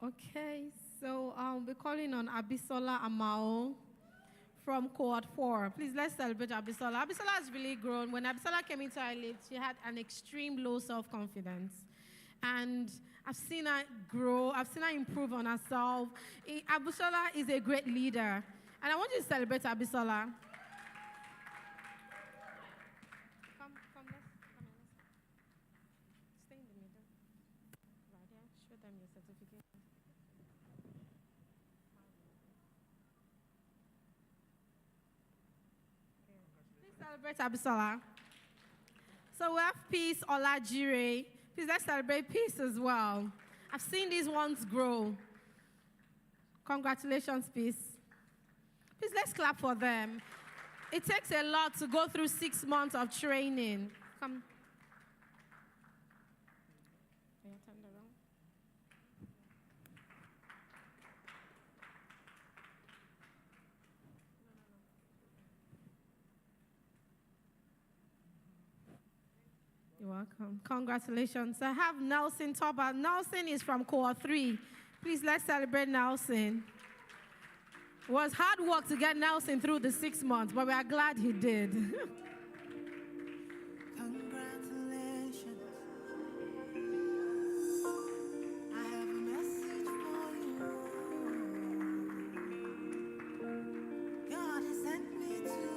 Okay, so we're calling on Abisola Amao from Cohort 4. Please, let's celebrate Abisola. Abisola has really grown. When Abisola came into iLift, she had an extreme low self-confidence. And I've seen her grow. I've seen her improve on herself. Abisola is a great leader. And I want you to celebrate Abisola. Come, let's come in. Stay in the middle. Right here. Show them your certificate. Please celebrate Abisola. So we have Peace Olajire. Please let's celebrate Peace as well. I've seen these ones grow. Congratulations, Peace. Please let's clap for them. It takes a lot to go through 6 months of training. Come. Can you turn around? You're welcome. Congratulations. I have Nelson Toba. Nelson is from Cohort 3. Please let's celebrate Nelson. It was hard work to get Nelson through the 6 months, but we are glad he did. Congratulations. I have a message for you. God has sent me to you.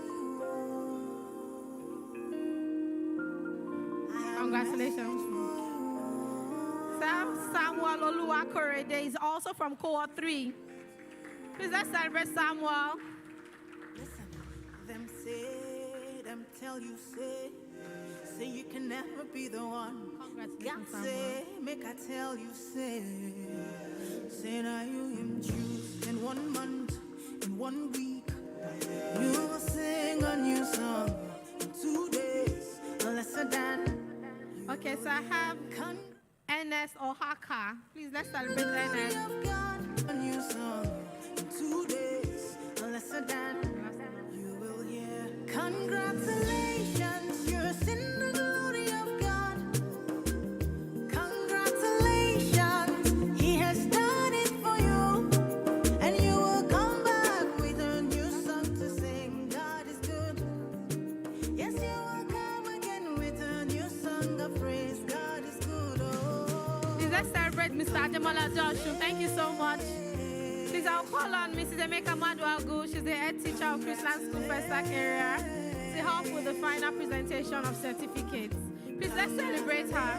Congratulations. Samuel Oluwakorede is also from Cohort 3. Please let's celebrate Samuel. Listen, them say, them tell you, say you can never be the one. Congratulations, God say, make I tell you, say now you him choose in 1 month, in 1 week. You will sing a new song in 2 days, lesser than. Okay, so I have Ernest Ohaka. Please let's celebrate Ernest. A new song in 2 days, lesser than. You will hear congratulations, you're in the glory of God. Congratulations, He has done it for you, and you will come back with a new song to sing. God is good. Yes, you will come again with a new song of praise. God is good. Oh. Please let's celebrate Mr. Ademola Joshua. Thank you so much. Please, I'll call on Mrs. Emeka Maduagu. She's the head teacher of Christian School Festac area to help with the final presentation of certificates. Please, let's celebrate her.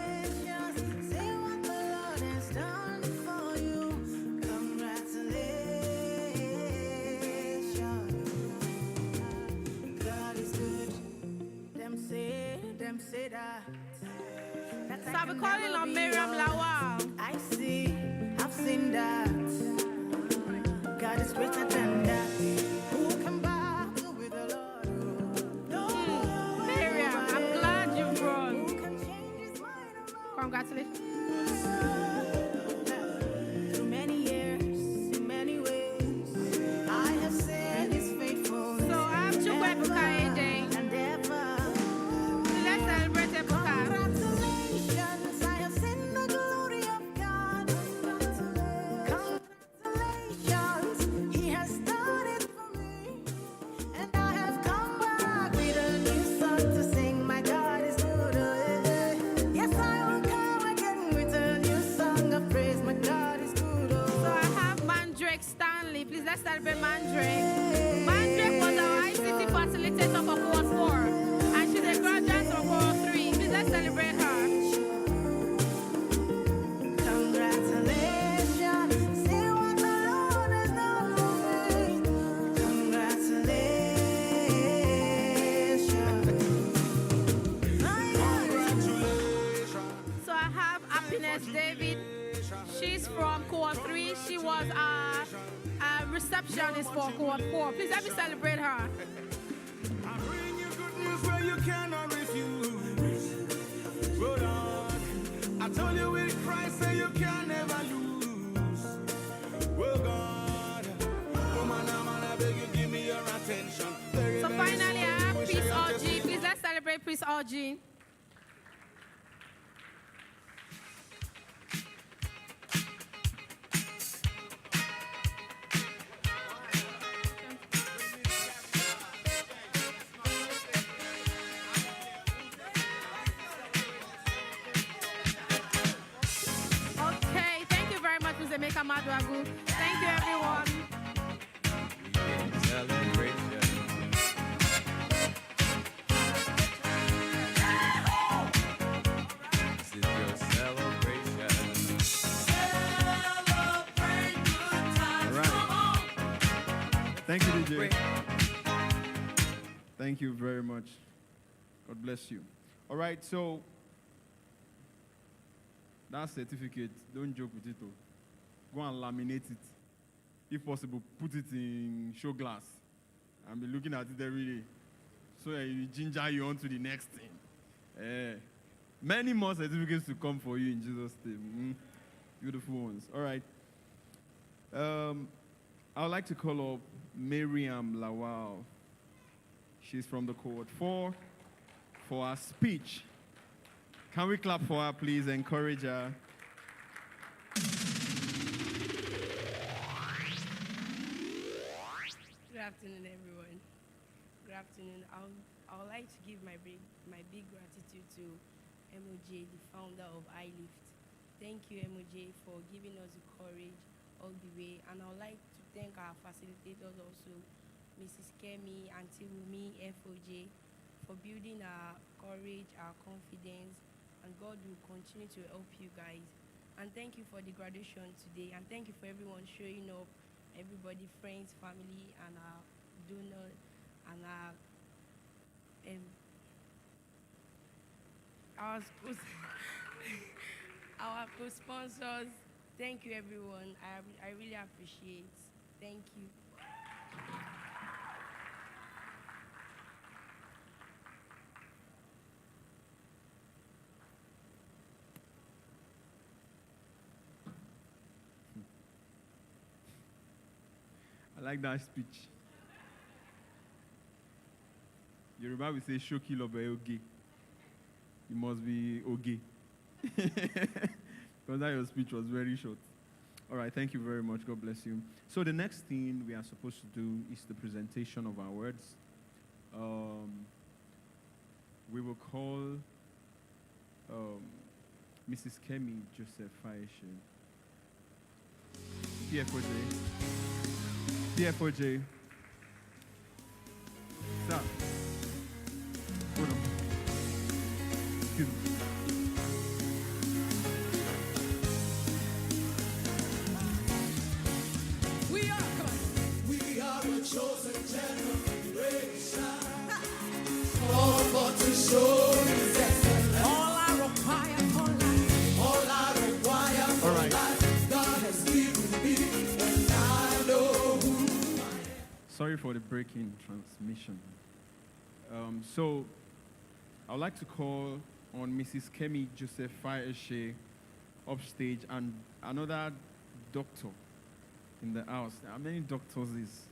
Say what the Lord has done for you. Congratulations. God is good. Them say that. So I'll be calling on Miriam Lawal. I see, I've seen that. God is greater than that. Who can battle with the Lord? No. Miriam, I'm glad you've grown. Congratulations. Through many years, in many ways, I have seen His faithfulness. So I have Chukwebuka Ede. And ever. Let's celebrate Ebuka. Congratulations, I have seen the glory of God. Congratulations, He has done it for me, and I have come back with a new song to sing. My God is good. Yes, I will come again with a new song of praise. My God is good. So I have Mandrake Stanley. Please let's celebrate Mandrake. Mandrake was our ICT facilitator for Cohort 4, and she's a graduate from Cohort 3. Please let's celebrate her. Congratulations, see what the Lord has done for me. Congratulations. So I have Happiness David. She's from Cohort 3. She was a receptionist for Cohort 4. Please let me celebrate her. I bring you good news where you cannot refuse. Hold on. I told you with Christ, say you can never lose. Oh God, woman, I beg you, give me your attention. attention. Very, So very finally, soon I have we Peace shall have Orgy. just- Please let's celebrate Peace Orgy. Okay, thank you very much, Mr. Emeka Maduagu. Thank you, everyone. Celebration. This is your celebration. All right. Thank you, DJ. Thank you very much. God bless you. All right, so that certificate, don't joke with it. Oh. Go and laminate it. If possible, put it in show glass and be looking at it every day. So that you ginger you on to the next thing. Many more certificates to come for you in Jesus' name. Beautiful ones. All right. I would like to call up Miriam Lawal. She's from the cohort 4 for her speech. Can we clap for her, please? Encourage her. Good afternoon, everyone. Good afternoon. I would like to give my big gratitude to MOJ, the founder of iLift. Thank you, MOJ, for giving us the courage all the way. And I would like to thank our facilitators also, Mrs. Kemi, Auntie Wumi, FOJ, for building our courage, our confidence, and God will continue to help you guys. And thank you for the graduation today, and thank you for everyone showing up, everybody, friends, family, and our donors, and our co-sponsors. Thank you, everyone. I really appreciate. Thank you. I like that speech. Yoruba will say, Shoki lobe oge. You must be oge. Because that your speech was very short. All right, thank you very much. God bless you. So the next thing we are supposed to do is the presentation of our words. We will call Mrs. Kemi Joseph Faishin. PFOJ. PFOJ. Sir. Hold on. Excuse me. We are a chosen generation. All for to show His excellence. All I require for life. All I require for life. God has given me, and I know who I am. Sorry for the break-in transmission. So, I would like to call on Mrs. Kemi Joseph Faishin upstage and another doctor in the house. How many doctors is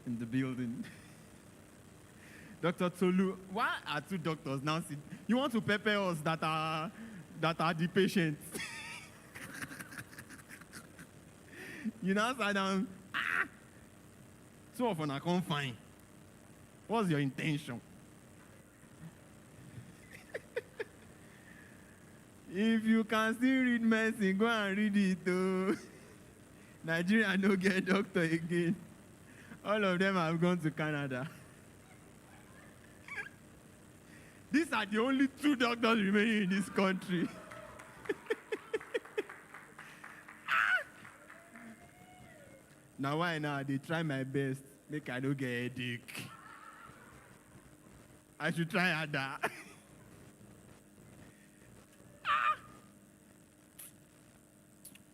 in the building? Dr. Tolu, why are two doctors now? You want to pepper us that are the patients? You now sit down. Two of them are confined. What's your intention? If you can still read medicine, go and read it. Oh. Nigeria no get doctor again. All of them have gone to Canada. These are the only two doctors remaining in this country. Now why now? They try my best. Make I don't get a headache. I should try harder.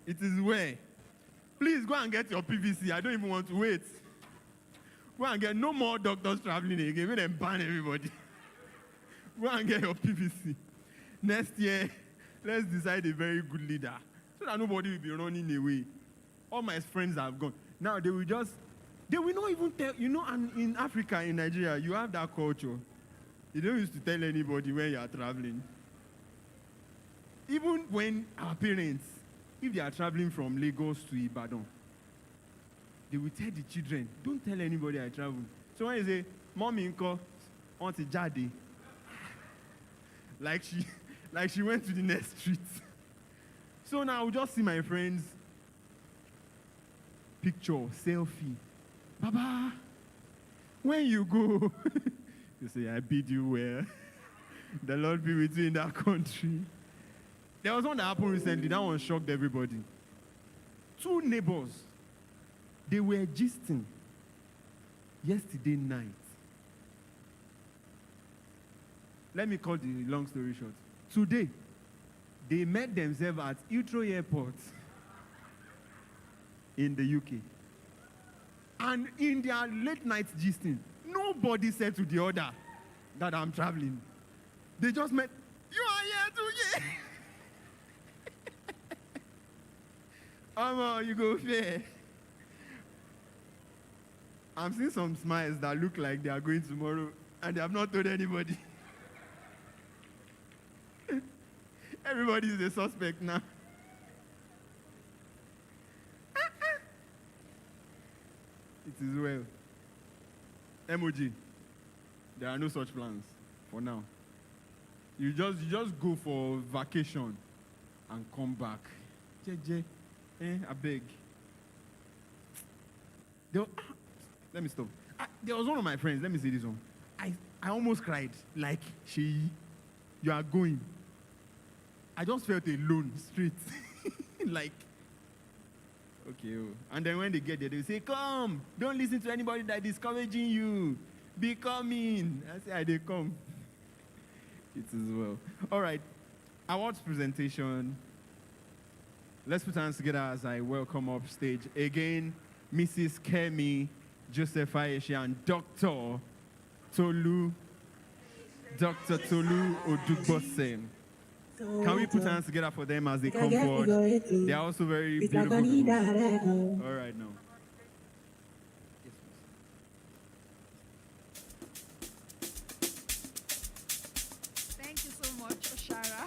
It is way. Please go and get your PVC. I don't even want to wait. Go and get no more doctors traveling again. Make them ban everybody. Go and get your PVC. Next year, let's decide a very good leader so that nobody will be running away. All my friends have gone. Now they They will not even tell, and in Africa, in Nigeria, you have that culture. You don't used to tell anybody where you are traveling. Even when our parents, if they are traveling from Lagos to Ibadan, they will tell the children, don't tell anybody I travel. So when you say, Mommy, uncle, auntie Jade, like she went to the next street. So now I'll just see my friends, picture, selfie. Baba, when you go, you say, I bid you well. The Lord be with you in that country. There was one that happened recently. That one shocked everybody. 2 neighbors, they were gisting yesterday night. Let me cut the long story short. Today, they met themselves at Heathrow Airport in the UK. And in their late night gisting, nobody said to the other that I'm traveling. They just met, you are here too, yeah. You go fair. I'm seeing some smiles that look like they are going tomorrow, and they have not told anybody. Everybody is a suspect now. It is well. Emoji, there are no such plans for now. You just go for vacation and come back. JJ, I beg. Let me stop. There was one of my friends, let me say this one. I almost cried, like, you are going. I just felt alone, straight. Like, okay. Oh. And then when they get there, they say, come, don't listen to anybody that is discouraging you. Be coming. I say, they come. It is well. All right. Awards presentation. Let's put hands together as I welcome up stage again Mrs. Kemi, Joseph Ayeshi, and Dr. Tolu Odugbose. Can we put hands together for them as they come forward? They are also very beautiful people. All right, now. Thank you so much, Oshara.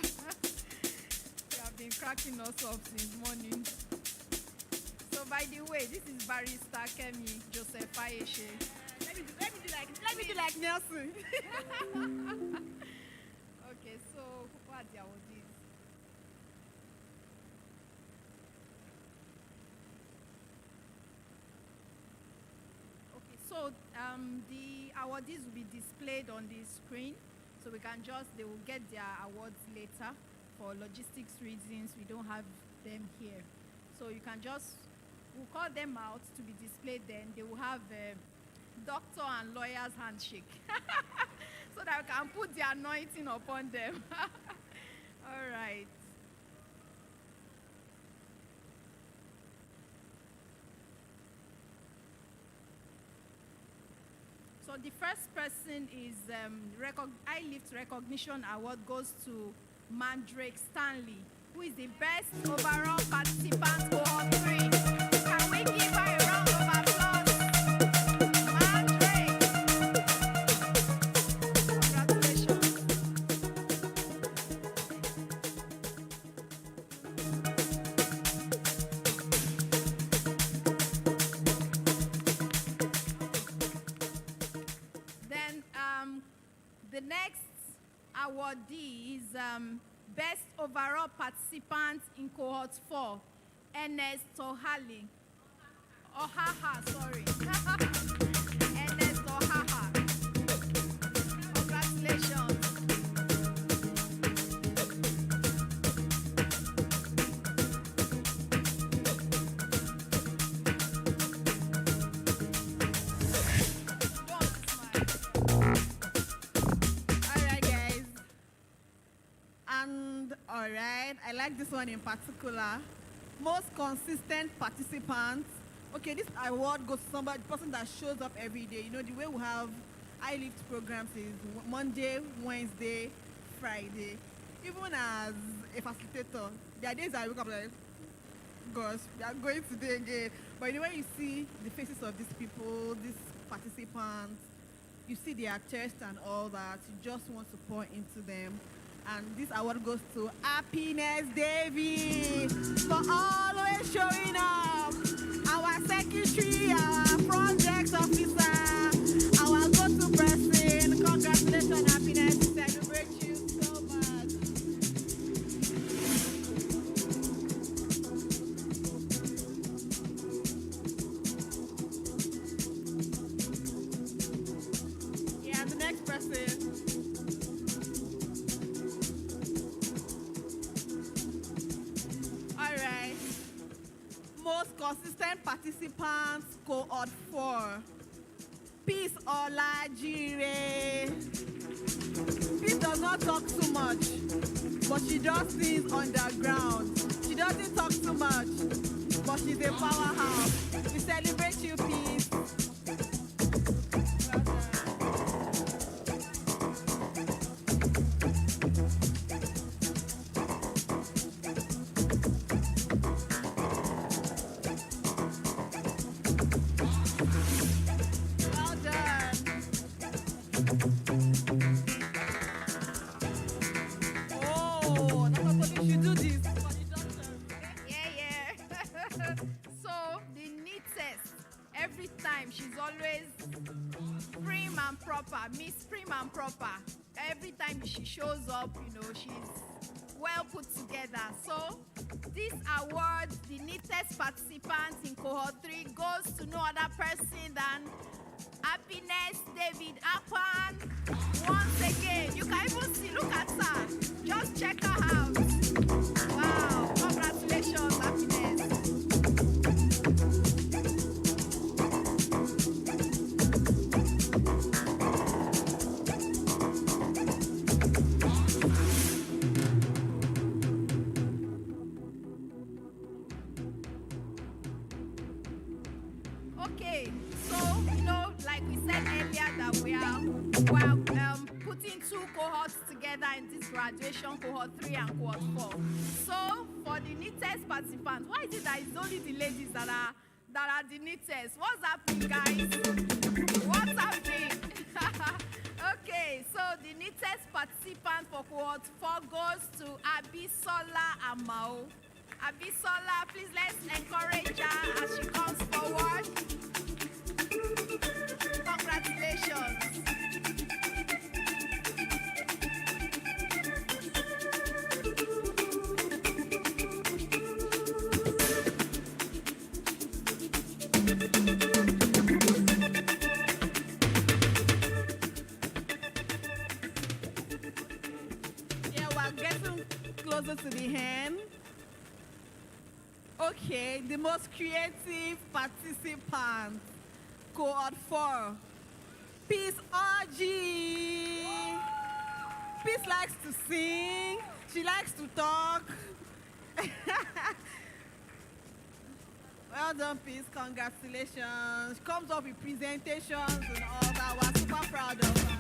You have been cracking us up since morning. So, by the way, this is Barrister Kemi Joseph Ayeshi. Let me do like Nelson. Okay, so what are the awardees? Okay, so the awardees will be displayed on the screen, so they will get their awards later. For logistics reasons, we don't have them here. So you can we'll call them out to be displayed then. They will have doctor and lawyer's handshake. So that we can put the anointing upon them. All right. So the first person is iLift Recognition Award goes to Mandrake Stanley, who is the best overall participant cohort 3. Can we give her a round of applause? Mandrake. Congratulations. Then the next awardee is Best Overall Participant in Cohort 4, Ernest Ohaha, sorry. Ernest Ohaha. Congratulations. All right, I like this one in particular. Most consistent participants. Okay, this award goes to somebody, the person that shows up every day. You know, the way we have iLift programs is Monday, Wednesday, Friday. Even as a facilitator, there are days I wake up like, gosh, we are going today again. But when you see the faces of these people, these participants, you see their thirst and all that, you just want to pour into them. And this award goes to Happiness David for always showing up. Our secretary, our project officer, our go-to person. Congratulations, Happiness. We celebrate you so much. Yeah, the next person. All right. Most consistent participants, cohort 4. Peace Olajire. Peace does not talk too much, but she does things underground. She doesn't talk too much, but she's a powerhouse. We celebrate you, Peace. Well done. Oh, Dr. Tony should do this for the doctor. Yeah. So the neatest, every time she's always prim and proper, Miss Prim and Proper. Every time she shows up, she's well put together. So this award, the neatest participant in cohort 3, goes to no other person than Happiness David Akpan. Once again, you can even see, look at her. Just check her out. Wow, congratulations, Happiness. Okay, so like we said earlier, that we're putting 2 cohorts together in this graduation, cohort 3 and cohort 4. So for the neatest participants, why is it that it's only the ladies that are the neatest? What's happening, guys? What's happening? Okay, so the neatest participant for cohort 4 goes to Abisola Amao. Abisola, please let's encourage her as she comes forward. Congratulations. Yeah, we're getting closer to the end. Okay, the most creative participant, cohort 4, Peace Orgy. Peace likes to sing, she likes to talk. Well done, Peace, congratulations. She comes up with presentations and all that. We're super proud of her.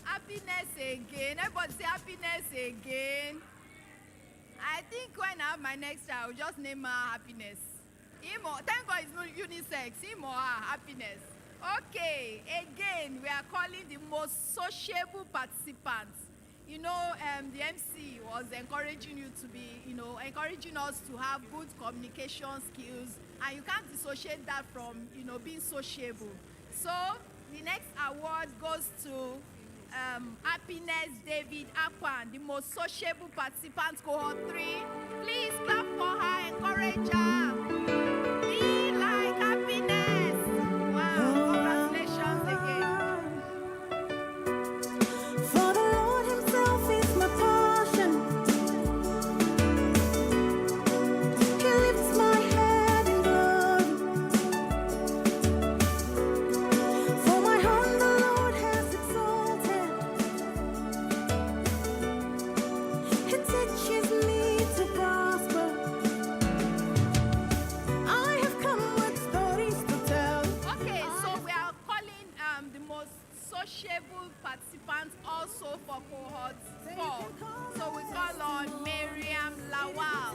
Happiness again. Everybody say happiness again. I think when I have my next child, I'll just name her Happiness. Him or, thank God it's not unisex. Him or her, Happiness. Okay, again, we are calling the most sociable participants. The MC was encouraging you to be, encouraging us to have good communication skills, and you can't dissociate that from, being sociable. So the next award goes to Happiness David Akpan, the most sociable participant, cohort 3. Please clap for her, encourage her. Be like Happiness. Wow, congratulations again. For the Lord Himself is my portion. He lifts my head in glory. For my hand the Lord has exalted. He teaches me to prosper. sociable participants also for cohort 4. So we call on Miriam Lawal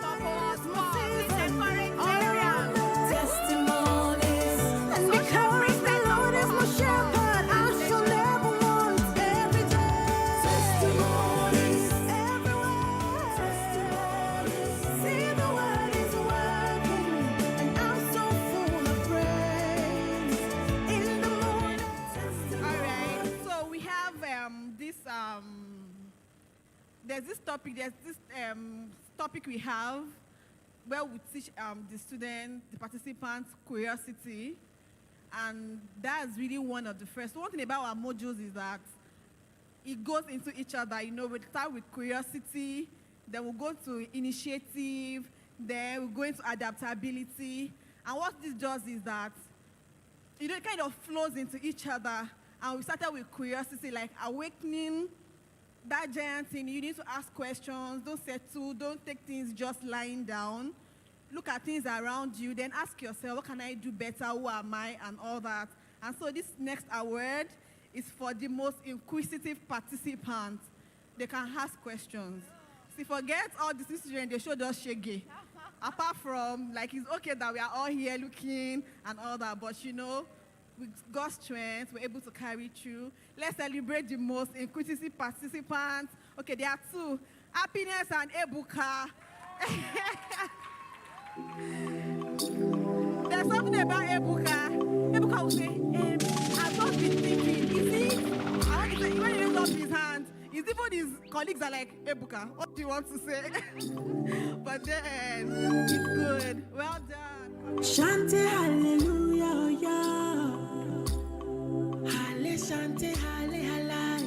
for cohort 4. Please encourage Miriam. Testimonies. And because the Lord is my shepherd, I shall never want every day. Testimonies. Everywhere. Testimonies. See the word is working, and I'm so full of praise. In the morning. All right. So we have this topic we have where we teach the students, the participants, curiosity, and that's really one of the first. One thing about our modules is that it goes into each other. You know, we start with curiosity, then we'll go to initiative, then we'll go into adaptability, and what this does is that it kind of flows into each other. And we started with curiosity, like awakening that giant thing. You need to ask questions, don't settle, don't take things just lying down. Look at things around you, then ask yourself, what can I do better, who am I, and all that. And so this next award is for the most inquisitive participants. They can ask questions. See, forget all the children, they showed us shaggy. Apart from, like, it's okay that we are all here looking and all that, but you know, with God's strength, we're able to carry through. Let's celebrate the most inquisitive participants. Okay, there are two, Happiness and Ebuka. There's something about Ebuka. Ebuka will say, I've just been thinking, is it? I want to say, when he raised up his hand, is even his colleagues are like, Ebuka, what do you want to say? But then, it's good. Well done. Shante hallelujah, yeah. Halle shante halle halai.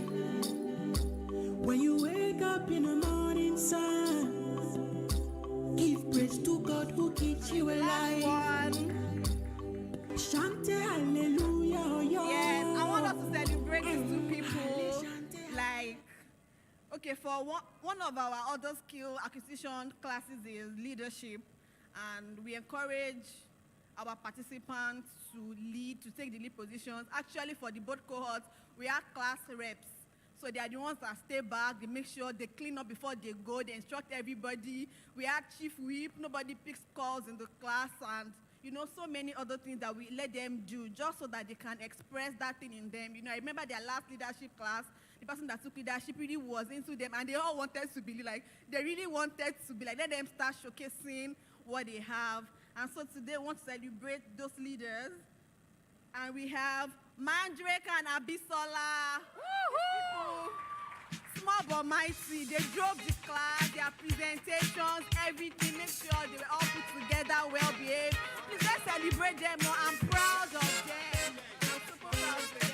When you wake up in the morning sun, give praise to God who keeps you alive. Shante hallelujah, yeah. Yes, I want us to celebrate these two people. Like, okay, for one of our other skill acquisition classes is leadership, and we encourage our participants to lead, to take the lead positions. Actually, for the both cohorts, we are class reps. So they are the ones that stay back, they make sure they clean up before they go, they instruct everybody. We are chief whip, nobody picks calls in the class, and you know, so many other things that we let them do just so that they can express that thing in them. You know, I remember their last leadership class, the person that took leadership really was into them, and they all wanted to be like, they really wanted to be like, let them start showcasing what they have. And so today we want to celebrate those leaders. And we have Mandrake and Abisola. Small but mighty. They drove the class, their presentations, everything. Make sure they were all put together, well behaved. Please let's celebrate them more. I'm proud of them. I'm super proud of them.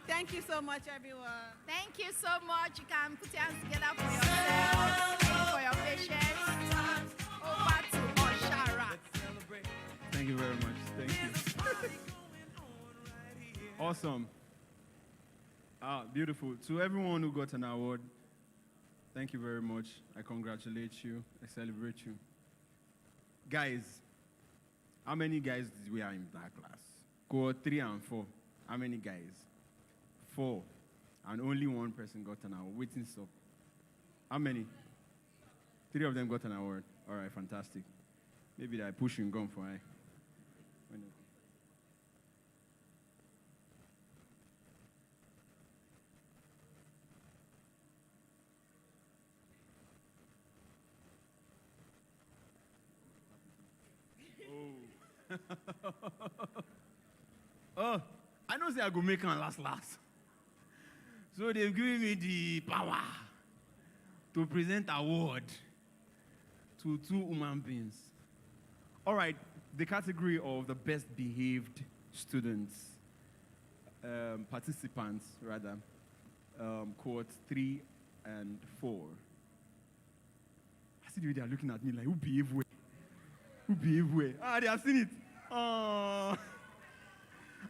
Thank you so much, everyone. Thank you so much. You can put your hands together for yourself. Thank you for your patience. Over to Oshara. Thank you very much. Thank you. Awesome. Beautiful. To everyone who got an award, thank you very much. I congratulate you. I celebrate you. Guys, how many guys did we have in that class? Cohort 3 and 4. How many guys? 4. And only one person got an award. Waiting stop. How many? 3 of them got an award. All right, fantastic. Maybe they're pushing gum for I. Oh, I know say I go make an last. So they've given me the power to present award to 2 human beings. All right, the category of the best behaved students, participants rather, cohort 3 and 4. see the way they are looking at me like, who behave well? Who behave well? Ah, they have seen it. Oh.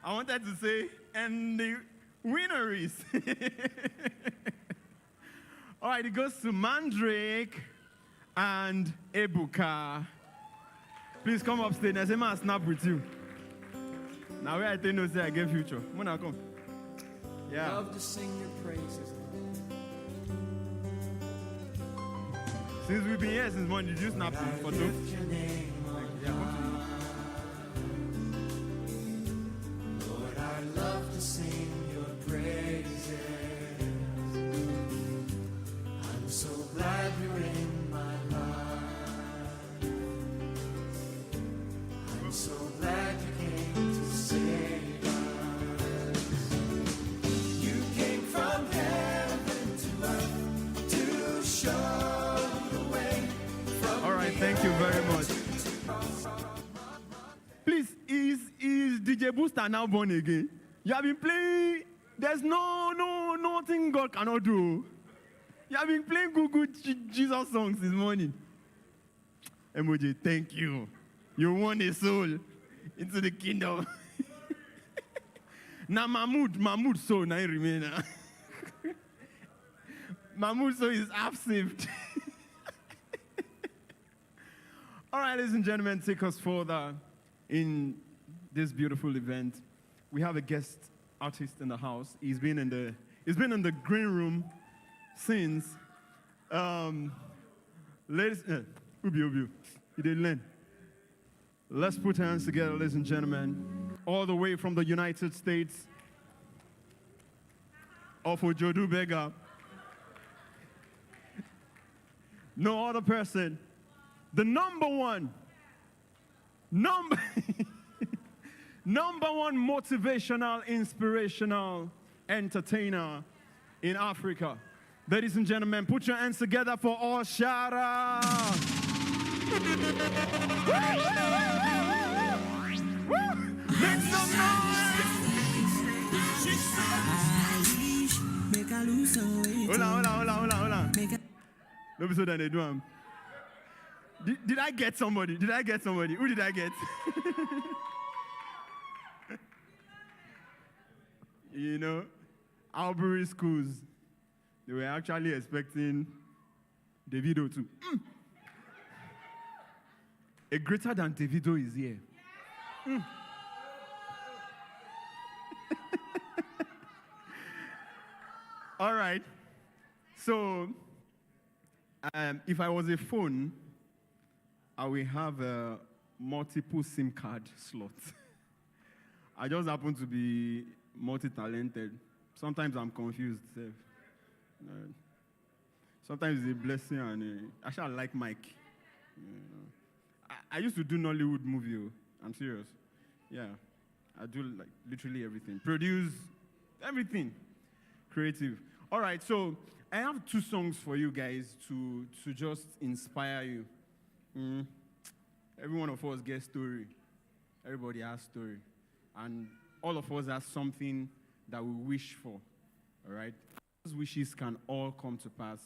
I wanted to say, and the winner is. All right, it goes to Mandrake and Ebuka. Please come upstage. There's a man snap with you. Now where I think no say I get future. Mona, come. Yeah. Love to sing your praises. Since we've been here since morning, did you snap for two? Yeah, Lord, I love to sing your praises. I'm so glad you're in my life. I'm so glad you came to save us. You came from heaven to earth to show the way. all right, thank you very much. Please, is DJ Booster now born again? You have been playing. There's nothing God cannot do. You have been playing good Jesus songs this morning. Emoji, thank you. You won a soul into the kingdom. Now Mahmoud soul now remain. Mahmoud soul is half saved. All right, ladies and gentlemen, take us further in this beautiful event. We have a guest artist in the house. He's been in the green room since. Ladies, Ubi, you didn't learn. Let's put hands together, ladies and gentlemen, all the way from the United States of Ojodu Bega. No other person. The number one motivational, inspirational entertainer in Africa. Ladies and gentlemen, put your hands together for Oshara. Make some noise. Hola. Don't be so that they do them. Did I get somebody? Who did I get? You know, Albury schools, they were actually expecting Davido to. A greater than Davido is here. All right. So, if I was a phone, I will have a multiple SIM card slot. I just happen to be multi-talented. Sometimes I'm confused. Sometimes it's a blessing, and I shall like Mike. I used to do Nollywood movie. I'm serious. Yeah, I do like literally everything. Produce everything. Creative. All right, so I have 2 songs for you guys to just inspire you. Every one of us gets story. Everybody has story. And all of us have something that we wish for. All right? Those wishes can all come to pass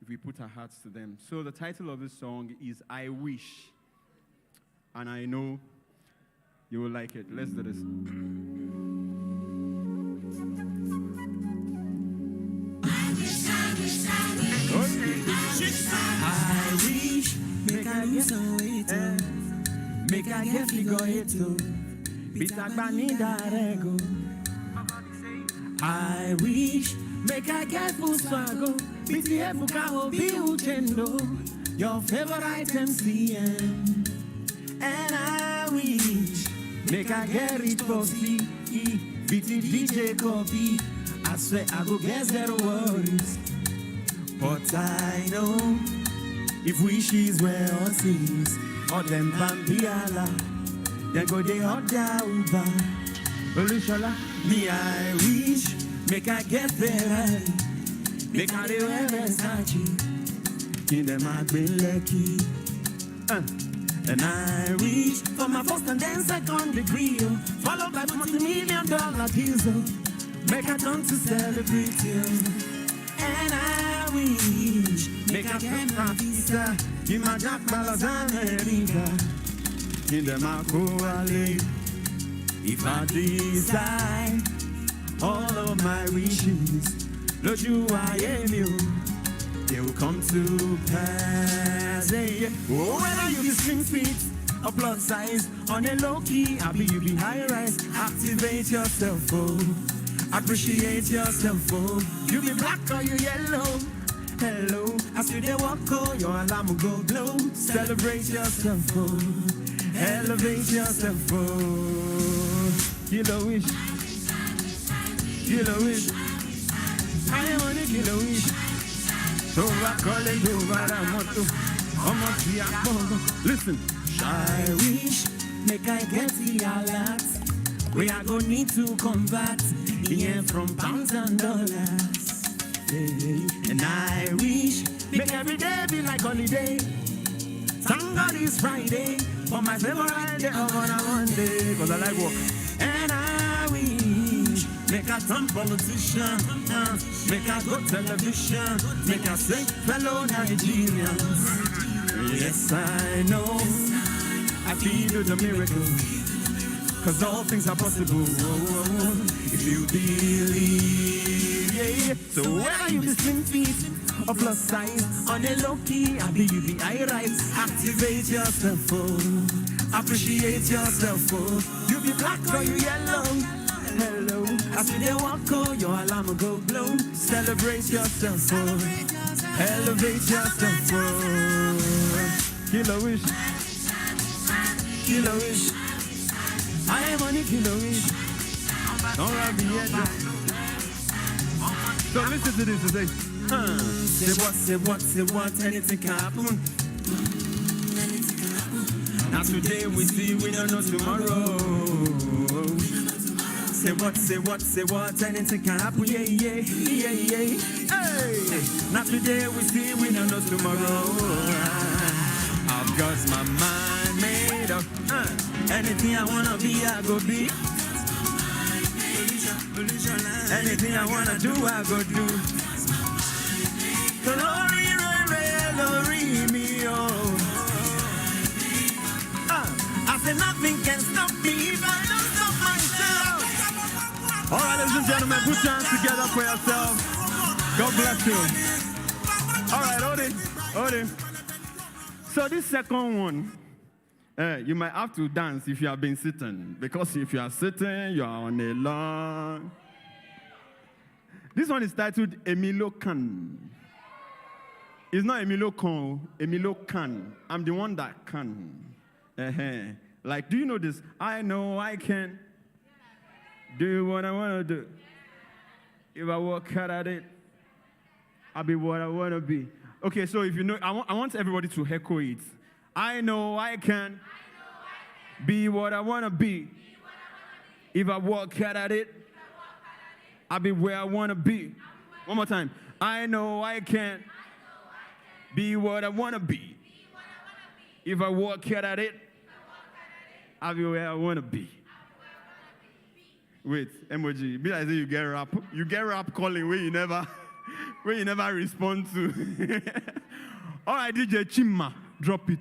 if we put our hearts to them. So the title of this song is I Wish. And I know you will like it. Let's do this. I wish, make I lose some weight, make I get figure it too. I wish, make I get full swaggo, BTF Bukaho, be Uchendo, your favorite MCM. And I wish, make I get rich for C, BT DJ copy. I swear I go get 0 worries. But I know if wishes were all sins, or them Bambiala, then go they hot down by Olushola. Me, I wish, make I get Ferrari, make I do Versace, in them I've been lucky. And I wish for my first and then second degree, followed by multi-million-dollar deals, make I turn to celebrity. And I wish, make I get happy Lisa, Imajak Balazanerica, in the Makuali. If I decide all of my wishes, Lord, you I am you, they will come to pass. Hey, oh, whether you be swing feet or plus size, on a low key, I be you be high rise. Activate yourself, oh. Appreciate yourself, oh. You be black or you yellow. Hello, as you dey walk, oh, your alarm will go blow. Celebrate yourself, oh. Elevate yourself, oh. Kilo wish. Kilo wish. I want a kilo wish. So I call it over a motto. Listen. I wish make I get the alert. We are gonna need to convert here from pounds and dollars. Yeah. And I wish make every day be like holiday. Thank God it's Friday, for my favorite day of on a Monday, cause I like work. And I wish make a some politician, make a good television, make a sick fellow Nigerians. Yes, I know I feel the miracle, cause all things are possible if you believe, yeah. So whether you be slim feet or plus size, on a low key, I be you be I rise. Activate yourself, oh. Appreciate yourself, oh. You be black or you yellow. Hello, as you dey walk, oh, your alarm will go blow. Celebrate yourself, oh. Elevate yourself, oh. Kilo wish. Kilo wish. I am on a kilo wish. Don't rub me yet. So listen to this today. Say what, anything can happen. Now today we see, we don't know tomorrow. Say what, anything can happen. Yeah. Hey. Now today we see, we don't know tomorrow. I've got my mind made up. Anything I wanna be, I go be. Anything I wanna do, I go do. Glory me, oh. I said nothing can stop me if I don't stop myself. All right, ladies and gentlemen, put your hands together for yourself. God bless you. All right, hold it. So this second one, you might have to dance if you have been sitting, because if you are sitting, you are on a long. This one is titled Emilio Can. It's not Emilio Con, Emilio Can. I'm the one that can. Like, do you know this? I know I can do what I want to do. If I work hard at it, I'll be what I want to be. Okay, so if you know, I want everybody to echo it. I know I can be what I want to be. If I work hard at it, I'll be where I want to be. One more time. I know I can be what I want to be. If I work hard at it, I'll be where I want to be. Wait, emoji. Be like you get rap. You get rap calling where you never respond to. All right, DJ Chimma, drop it.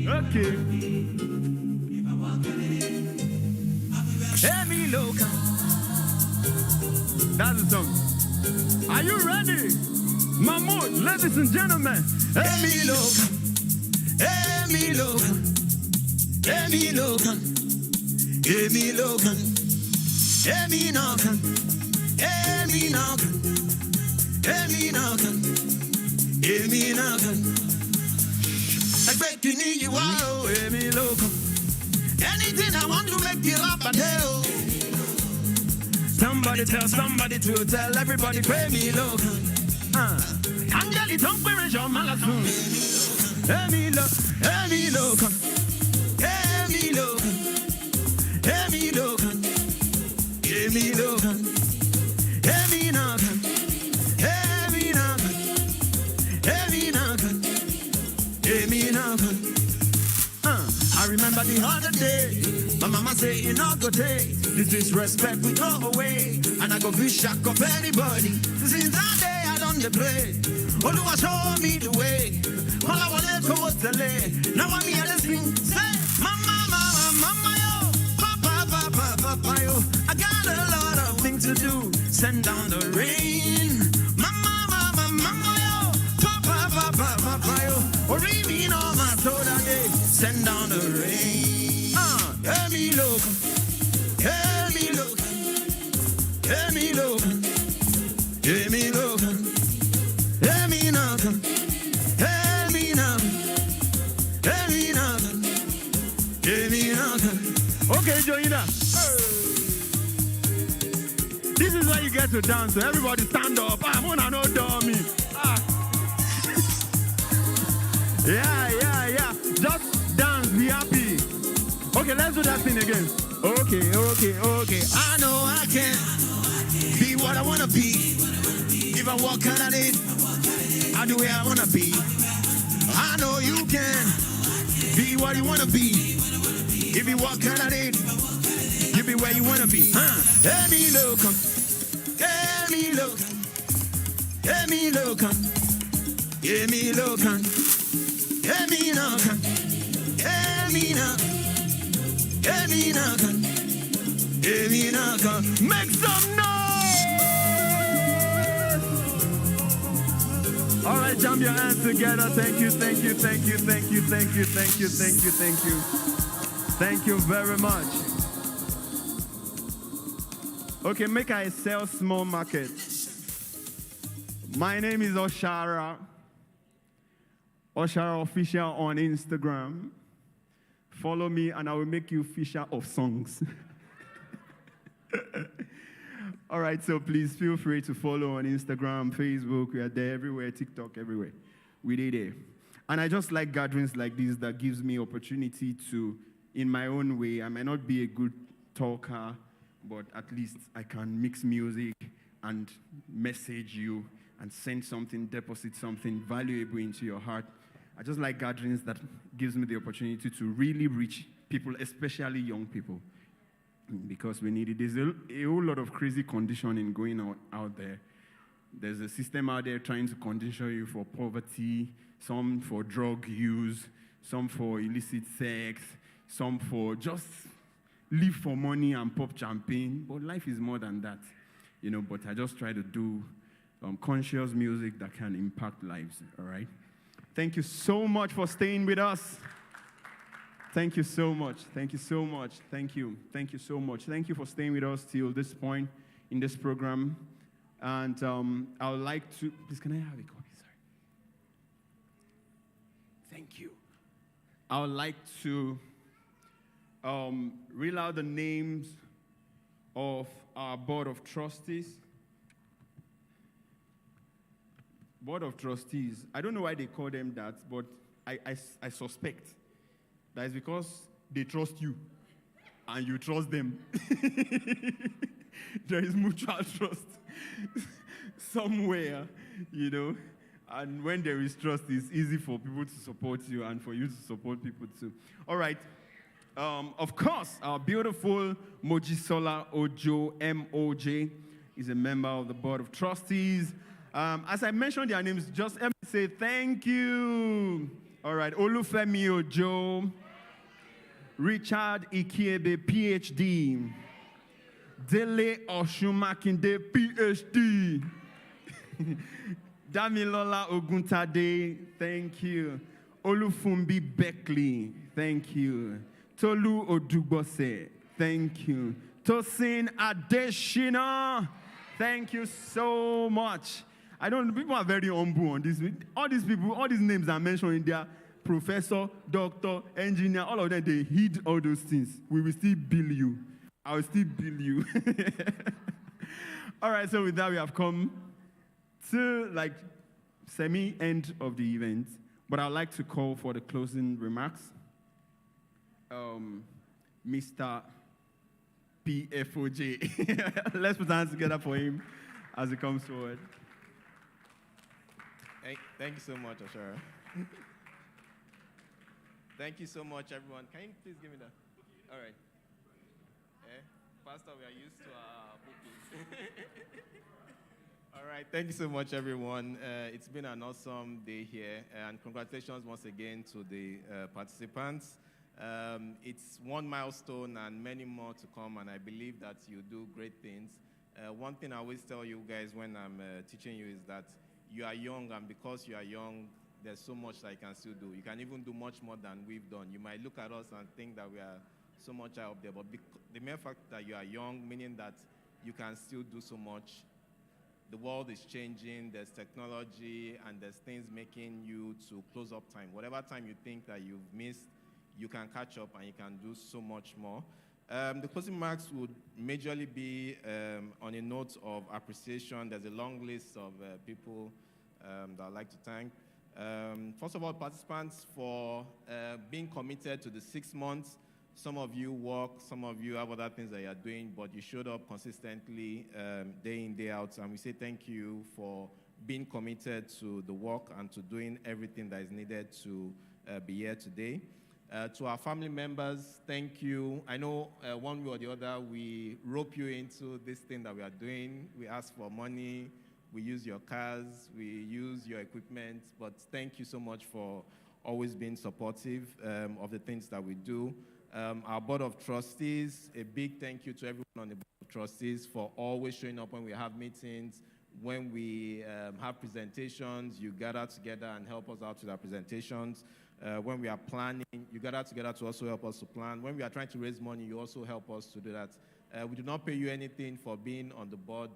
Okay. Emilio Can. That's the song. Are you ready? Mahmoud, ladies and gentlemen. Emilio Can. Emilio Can. Emilio Can. Emilio Can. Emilio Can. Emilio Can. Emilio Can. Emilio Can. I bet you need you wow, Emilio Can. Anything I want to make you laugh and hell. Somebody to tell everybody pay me low. Angeli don't wear your malasoon. Emilio Can. Emilio Can. Emilio Can. Emilio Can. Emilio Can. I remember the other day, my mama say, you know, go take this disrespect we go away, and I go fish shack up anybody. Since that day I done the play. Oluwa show me the way. All I want is to delay. Now I'm here to sing. Say, mama, mama, mama, yo. Papa, papa, papa, yo. I got a lot of things to do. Send down the rain. Mama, mama, mama, yo. Papa, papa, papa, yo. Ori me no ma toda day. Send down the rain. Hear me look. Hear me look. Hear me look. Hear me look. Hear me knock. Hear me knock. Hear me knock. Hear me knock. Okay, Joina. This is where you get to dance. So everybody stand up. I'm gonna no dummy. Yeah. Just dance, be happy. Okay, let's do that thing again. Okay. I know I can be what I wanna be. If I walk out of it, I do where I wanna be. I know you can be what you wanna be. If you walk out of it, you be where you wanna be. Let me look, let me look, let me look, let me look, let me knock, let me knock, let me knock, let me knock. Make some noise! All right, jump your hands together. Thank you. Thank you very much. Okay, make I sell small market. My name is Oshara. Oshara Official on Instagram. Follow me and I will make you fisher of songs. All right, so please feel free to follow on Instagram, Facebook. We are there everywhere, TikTok, everywhere. We did it. And I just like gatherings like this that gives me opportunity to, in my own way, I may not be a good talker, but at least I can mix music and message you and send something, deposit something valuable into your heart. I just like gatherings that gives me the opportunity to really reach people, especially young people. Because we need it. There's a whole lot of crazy conditioning going on out there. There's a system out there trying to condition you for poverty, some for drug use, some for illicit sex, some for just live for money and pop champagne. But life is more than that, But I just try to do conscious music that can impact lives, all right? Thank you so much for staying with us. Thank you so much. Thank you so much. Thank you so much. Thank you for staying with us till this point in this program. And I would like to, please, can I have a copy? Sorry. Thank you. I would like to read out the names of our Board of Trustees. Board of Trustees. I don't know why they call them that, but I suspect that is because they trust you and you trust them. There is mutual trust somewhere, And when there is trust, it's easy for people to support you and for you to support people too. All right. Of course, our beautiful Mojisola Ojo, MOJ, is a member of the Board of Trustees. As I mentioned their names, just let me say thank you. All right. Olufemi Ojo. Richard Ikiebe, PhD. Dele Oshumakinde, PhD. Damilola Oguntade, thank you. Olufumbi Beckley, thank you. Tolu Odugbose, thank you. Tosin Adeshina, thank you so much. I don't know, people are very humble on this. All these people, all these names are mentioned in there. Professor, doctor, engineer, all of them, they hid all those things. We will still bill you. I will still bill you. All right, so with that, we have come to semi-end of the event. But I'd like to call for the closing remarks. Mr. PFOJ. Let's put hands together for him as he comes forward. Thank you so much, Oshara. Thank you so much, everyone. Can you please give me that? All right. Pastor, we are used to our bookings. All right, thank you so much, everyone. It's been an awesome day here, and congratulations once again to the participants. It's one milestone and many more to come, and I believe that you do great things. One thing I always tell you guys when I'm teaching you is that you are young, and because you are young, there's so much that you can still do. You can even do much more than we've done. You might look at us and think that we are so much higher up there, but the mere fact that you are young, meaning that you can still do so much. The world is changing, there's technology, and there's things making you to close up time. Whatever time you think that you've missed, you can catch up and you can do so much more. The closing remarks would majorly be on a note of appreciation. There's a long list of people that I'd like to thank. First of all, participants for being committed to the 6 months. Some of you work, some of you have other things that you are doing, but you showed up consistently day in, day out, and we say thank you for being committed to the work and to doing everything that is needed to be here today. To our family members, thank you. I know one way or the other, we rope you into this thing that we are doing. We ask for money, we use your cars, we use your equipment, but thank you so much for always being supportive of the things that we do. Our board of trustees, a big thank you to everyone on the board of trustees for always showing up when we have meetings, when we have presentations. You gather together and help us out with our presentations. When we are planning, you gather together to also help us to plan. When we are trying to raise money, you also help us to do that. We do not pay you anything for being on the board,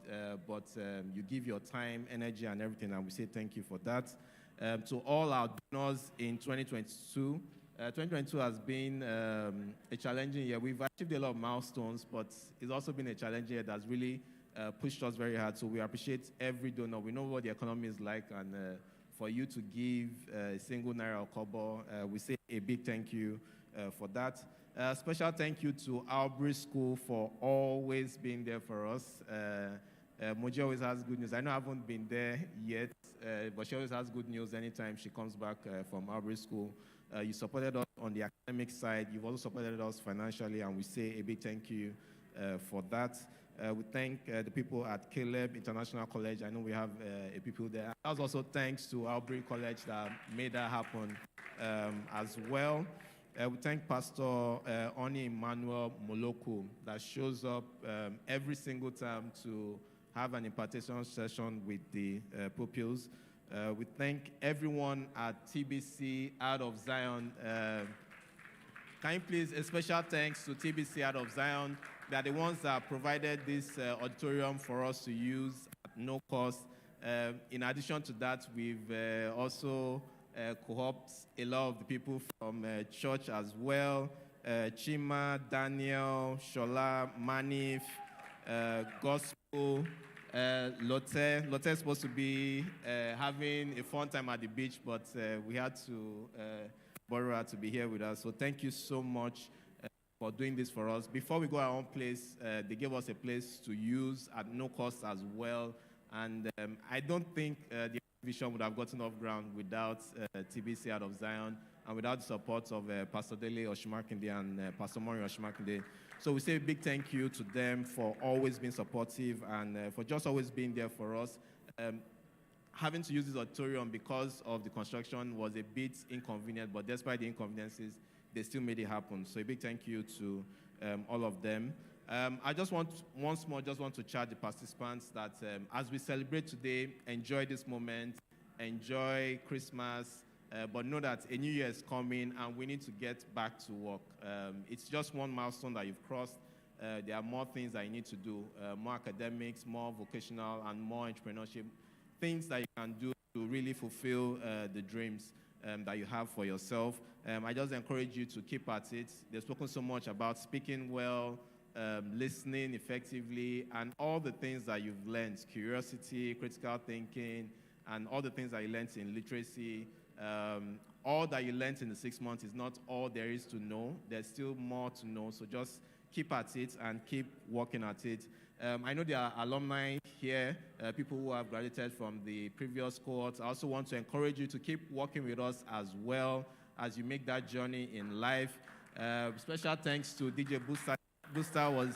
but you give your time, energy, and everything, and we say thank you for that. To all our donors in 2022, 2022 has been a challenging year. We've achieved a lot of milestones, but it's also been a challenging year that's really pushed us very hard. So we appreciate every donor. We know what the economy is like, and for you to give a single naira or kobo, we say a big thank you for that. Special thank you to Albury School for always being there for us. Moji always has good news. I know I haven't been there yet, but she always has good news anytime she comes back from Albury School. You supported us on the academic side. You've also supported us financially, and we say a big thank you for that. We thank the people at Caleb International College. I know we have people there. That was also thanks to Albury College that made that happen as well. We thank Pastor Oni Emmanuel Moloko that shows up every single time to have an impartation session with the pupils. We thank everyone at TBC out of Zion. Can you please, a special thanks to TBC out of Zion. They are the ones that provided this auditorium for us to use at no cost. In addition to that, we've also co-opted a lot of the people from church as well. Chima, Daniel, Shola, Manif, Gospel, Lotte. Lotte is supposed to be having a fun time at the beach, but we had to borrow her to be here with us. So thank you so much for doing this for us. Before we go our own place, they gave us a place to use at no cost as well. And I don't think the vision would have gotten off ground without TBC out of Zion and without the support of Pastor Dele Oshimakinde and Pastor Mori Oshimakinde. So we say a big thank you to them for always being supportive and for just always being there for us. Having to use this auditorium because of the construction was a bit inconvenient, but despite the inconveniences, they still made it happen. So a big thank you to all of them. I just want, once more, to charge the participants that as we celebrate today, enjoy this moment, enjoy Christmas, but know that a new year is coming and we need to get back to work. It's just one milestone that you've crossed. There are more things that you need to do, more academics, more vocational, and more entrepreneurship, things that you can do to really fulfill the dreams that you have for yourself. I just encourage you to keep at it. They've spoken so much about speaking well, listening effectively, and all the things that you've learned, curiosity, critical thinking, and all the things that you learned in literacy. All that you learned in the 6 months is not all there is to know. There's still more to know, so just keep at it and keep working at it. I know there are alumni here, people who have graduated from the previous cohorts. I also want to encourage you to keep working with us as well as you make that journey in life. Special thanks to DJ Booster. Booster was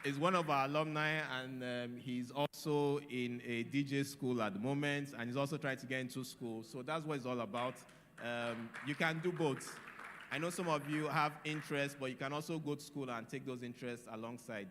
is one of our alumni, and he's also in a DJ school at the moment, and he's also trying to get into school. So that's what it's all about. You can do both. I know some of you have interests, but you can also go to school and take those interests alongside.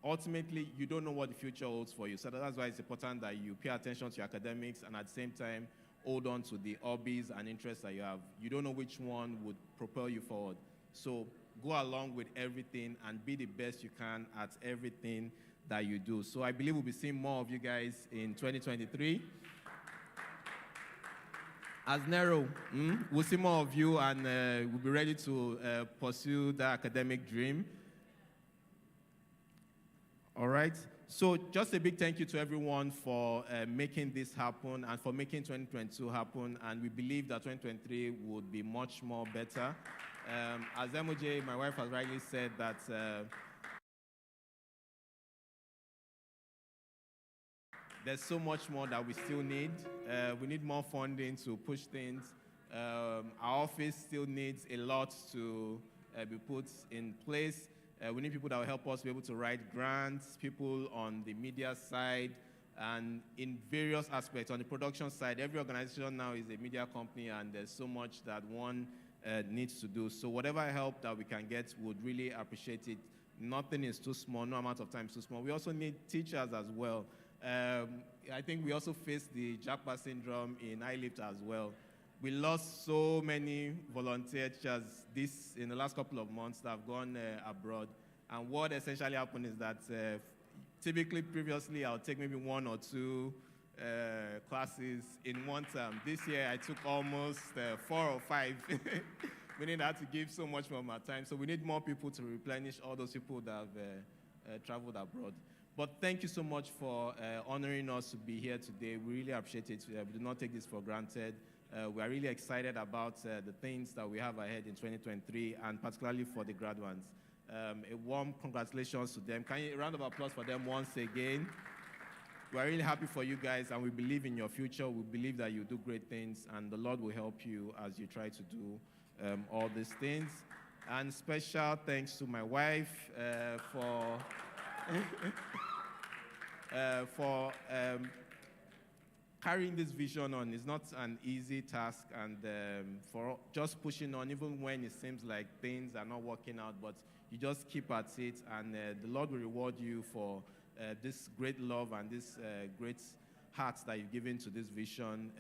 Ultimately, you don't know what the future holds for you. So that's why it's important that you pay attention to your academics and at the same time, hold on to the hobbies and interests that you have. You don't know which one would propel you forward. So go along with everything and be the best you can at everything that you do. So I believe we'll be seeing more of you guys in 2023. As Nero, we'll see more of you, and we'll be ready to pursue the academic dream. All right. So just a big thank you to everyone for making this happen and for making 2022 happen. And we believe that 2023 would be much more better. As MOJ, my wife, has rightly said that there's so much more that we still need. We need more funding to push things. Our office still needs a lot to be put in place. We need people that will help us be able to write grants, people on the media side, and in various aspects. On the production side, every organization now is a media company, and there's so much that one needs to do. So whatever help that we can get, would really appreciate it. Nothing is too small, no amount of time is too small. We also need teachers as well. I think we also face the jackpot syndrome in iLift as well. We lost so many volunteer teachers in the last couple of months that have gone abroad. And what essentially happened is that typically previously I'll take maybe 1 or 2 classes in one term. This year I took almost 4 or 5, meaning I had to give so much more of my time. So we need more people to replenish all those people that have traveled abroad. But thank you so much for honoring us to be here today. We really appreciate it. We do not take this for granted. We are really excited about the things that we have ahead in 2023, and particularly for the graduates. A warm congratulations to them. Can you a round of applause for them once again? We are really happy for you guys, and we believe in your future. We believe that you do great things, and the Lord will help you as you try to do all these things. And special thanks to my wife for carrying this vision on. Is not an easy task, and for just pushing on, even when it seems like things are not working out, but you just keep at it, and the Lord will reward you for this great love and this great heart that you've given to this vision.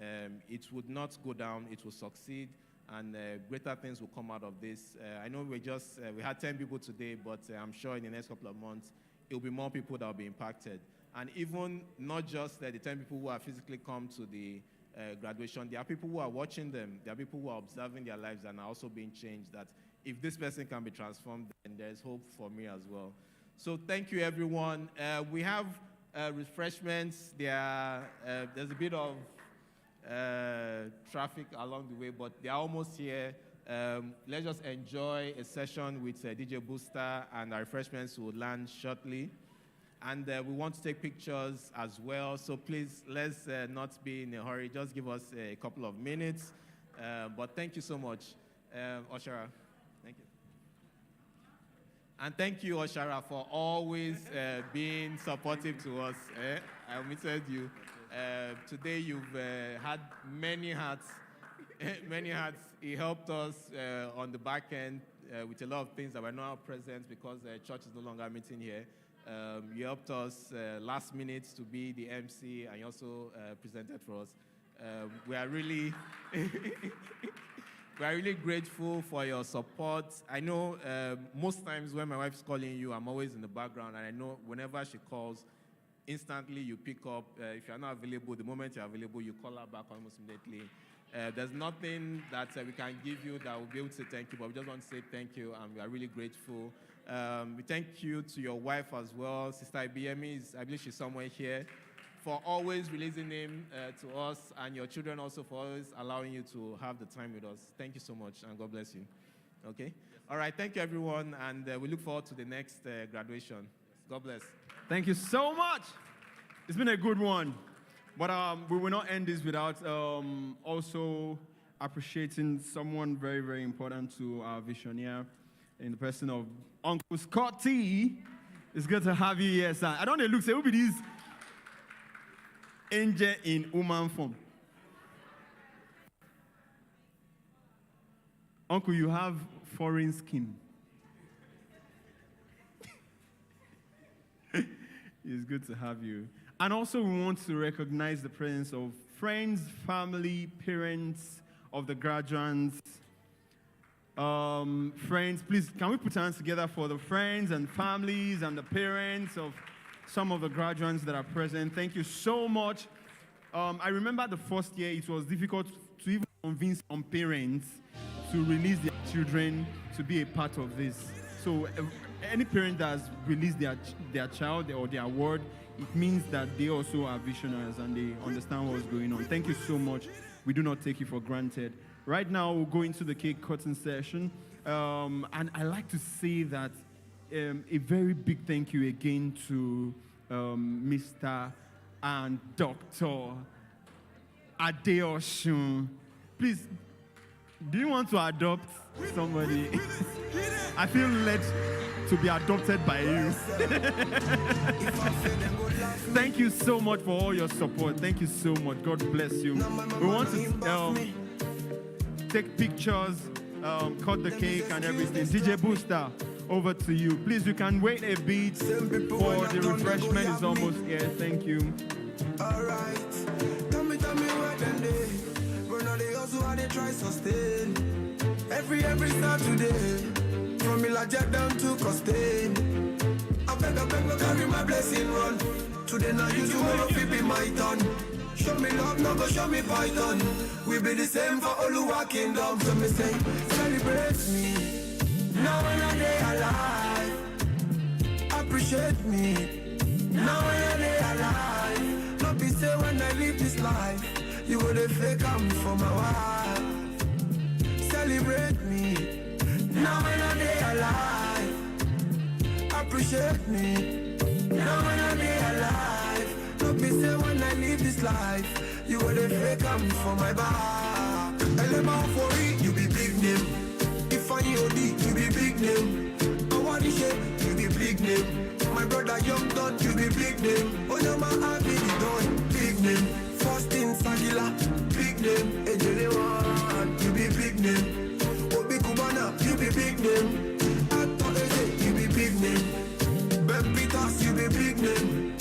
It would not go down, it will succeed, and greater things will come out of this. I know we had 10 people today, but I'm sure in the next couple of months, it will be more people that will be impacted. And even not just the 10 people who have physically come to the graduation, there are people who are watching them. There are people who are observing their lives and are also being changed. That if this person can be transformed, then there's hope for me as well. So thank you, everyone. We have refreshments. There's a bit of traffic along the way, but they're almost here. Let's just enjoy a session with DJ Booster, and our refreshments will land shortly. And we want to take pictures as well, so please, let's not be in a hurry. Just give us a couple of minutes. But thank you so much. Oshara, thank you. And thank you, Oshara, for always being supportive to us. I omitted you. Today you've had many hats. Many hats. He helped us on the back end with a lot of things that were not present because the church is no longer meeting here. You helped us last minute to be the MC, and you also presented for us. We are really grateful for your support. I know most times when my wife's calling you, I'm always in the background, and I know whenever she calls, instantly you pick up. If you're not available, the moment you're available, you call her back almost immediately. There's nothing that we can give you that will be able to say thank you, but we just want to say thank you, and we are really grateful. We thank you to your wife as well, Sister IBM. I believe she's somewhere here, for always releasing him to us, and your children also for always allowing you to have the time with us. Thank you so much, and God bless you. Okay? All right, thank you, everyone, and we look forward to the next graduation. God bless. Thank you so much. It's been a good one. But we will not end this without also appreciating someone very, very important to our visioneer in the person of Uncle Scotty. It's good to have you here, sir. I don't know, look, say, who be this angel in woman form? Uncle, you have foreign skin. It's good to have you. And also, we want to recognize the presence of friends, family, parents of the graduates. Friends, please, can we put hands together for the friends and families and the parents of some of the graduates that are present? Thank you so much. I remember the first year, it was difficult to even convince some parents to release their children to be a part of this. So any parent that has released their child or their word, it means that they also are visionaries and they understand what's going on. Thank you so much. We do not take you for granted. Right now, we'll go into the cake cutting session. And I like to say that a very big thank you again to Mr. and Dr. Adeosun. Please, do you want to adopt somebody? I feel led to be adopted by you. Thank you so much for all your support. Thank you so much. God bless you. We want to take pictures, cut the cake and everything. DJ Booster, over to you. Please, you can wait a bit for the refreshment is almost here. Thank you. All right. Tell me what them day. Run all the hustle and they try sustain. Every Saturday. From Ilaja down to Costain. I beg, no carry my blessing run. Today now you tomorrow fi be my turn. Show me love, no go show me python. We be the same for Oluwa Kingdom. So me say, celebrate me. Now when I day alive. Appreciate me. Now when I day alive. Not be say when I live this life. You would have fake I'm for my wife. Celebrate me. Now when I day alive. Appreciate me. Now when I day alive. Not be say when I live this life. You would have fake I'm for my back. Element for it, you be big name. If I OD, you be big name. I want to share, you be big name. My brother Young Don, you be big name. Oh no, my happy done, big name. First in Sagila, big name. Ejele One, you be big name. Obi Kubana, you be big name. Ato Eje, you be big name. Ben Peters, you be big name.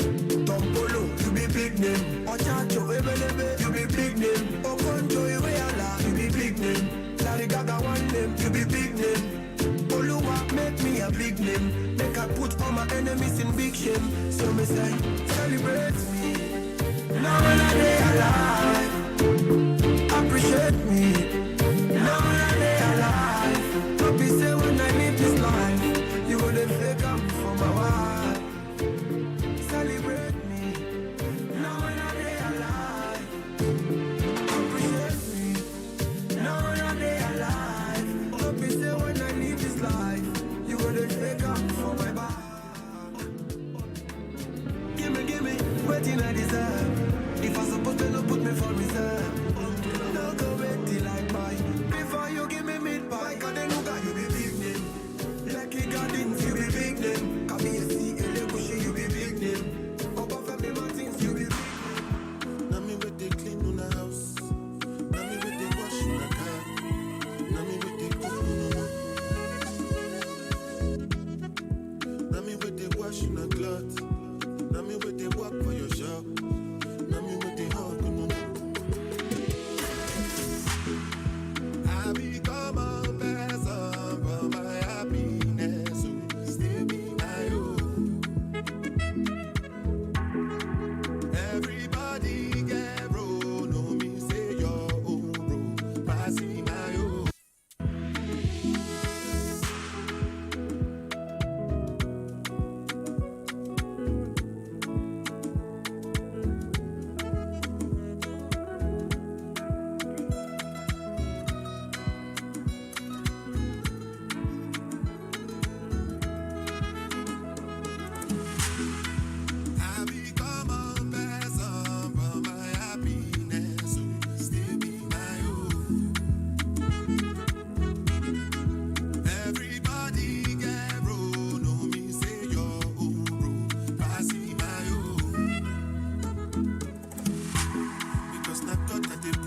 Tom Polo, you be big name. Ochacho Ebelebe, you be big name. Okonjo Iweala, you be big name. Larry Gaga one name, you be big name. Oluwa make me a big name. Make I put all my enemies in big shame. So me say, celebrate me. Now when I day alive, appreciate me. Now when I day alive, don't be say when I live this life, you would have fake I'm for my wife. Celebrate me. Now when I day alive, appreciate me. Now when I day alive, don't be say when I live this life, you would have fake I'm for my wife. Give me, waiting I deserve. If I suppose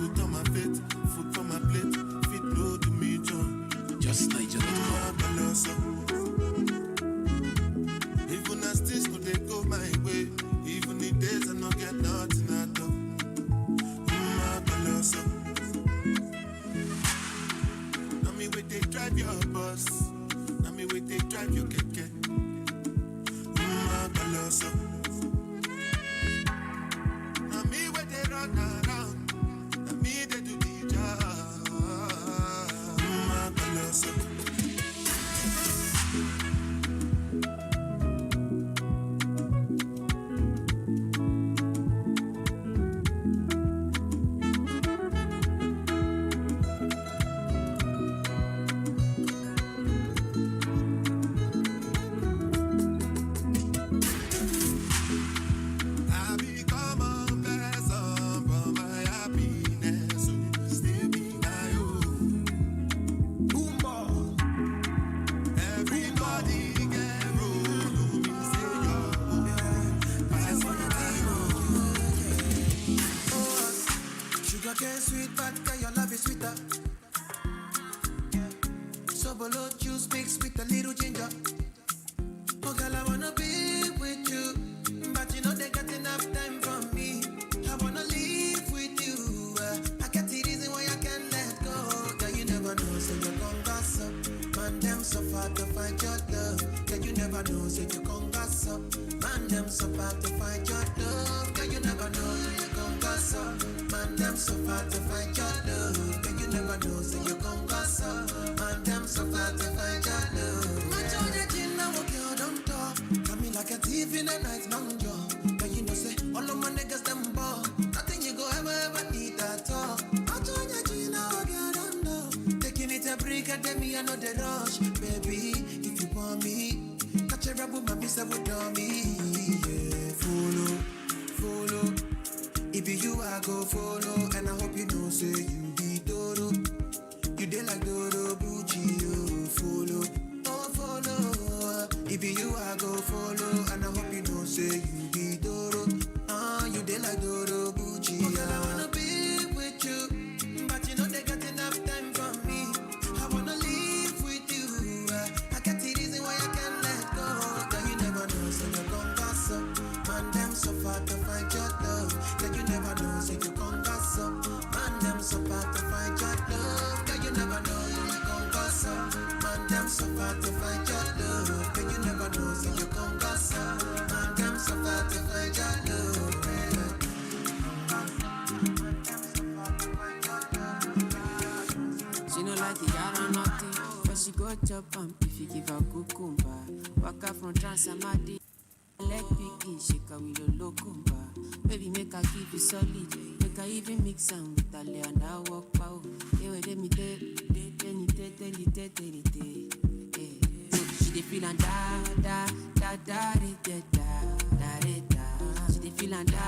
Put on my faith, food on my plate, fit no to me, John. Just even as this could they go my way, even the days I not get nothing at all. Now me wait they drive your bus, now me wait they drive your keke. Now me wait they run around, now me they do the job. Sweet vodka, your love is sweeter. Sobolo juice mixed with a little ginger. Oh girl, I wanna be with you, but you know they got enough time from me. I wanna live with you. I got the reason why I can't let go. Girl, you never know, so you're gon' gossip. Man, them so far to find your love. Girl, you never know, so you're gon' gossip. Man, them so far to find your love. Girl, you never know, so you're gon' gossip. Man, them so far to find your love. Girl, you never know, so you're gon' gossip. Man, them so far to find your love. My Georgia Jean, now what girl don't talk. Coming like a thief in a night long jaw. But you know, say, all of my niggas, them ball. Nothing you go ever need at all. My Georgia Jean, now what girl don't know. Taking it a break, and then me, I know the rush. Baby, if you want me, catch a rebel, my miss, I would on me. Yeah, follow. If be you, I go follow. And I hope you know, say you be Dodo. You dey like Dodo, Gucci, you follow. If be you, I go follow. And I hope you know, say you be Dodo. You dey like Dodo, Gucci. Oh, girl, I wanna be with you, but you know they got enough time from me. I wanna live with you. I got the reason why I can't let go. Girl, you never know, so you're gon' gossip. Man, them so far to find your love. Girl, you never know, so you gon' gossip. Man, them so far to find your love. Girl, you never know, so you gon' gossip. Man, them so far to find your love. Girl, you never know, so you gon' gossip. Man, them so far to find your love. She no like the yard or nothing, but she go chop if you give her cucumber. Waka from Transamadi, leg picking, shake her with a locumba. Baby, make her keep it solid, make her even mix am with a lay and I walk pow. Hey, wait, let me tell you. She dey feel and da. She dey feel and da.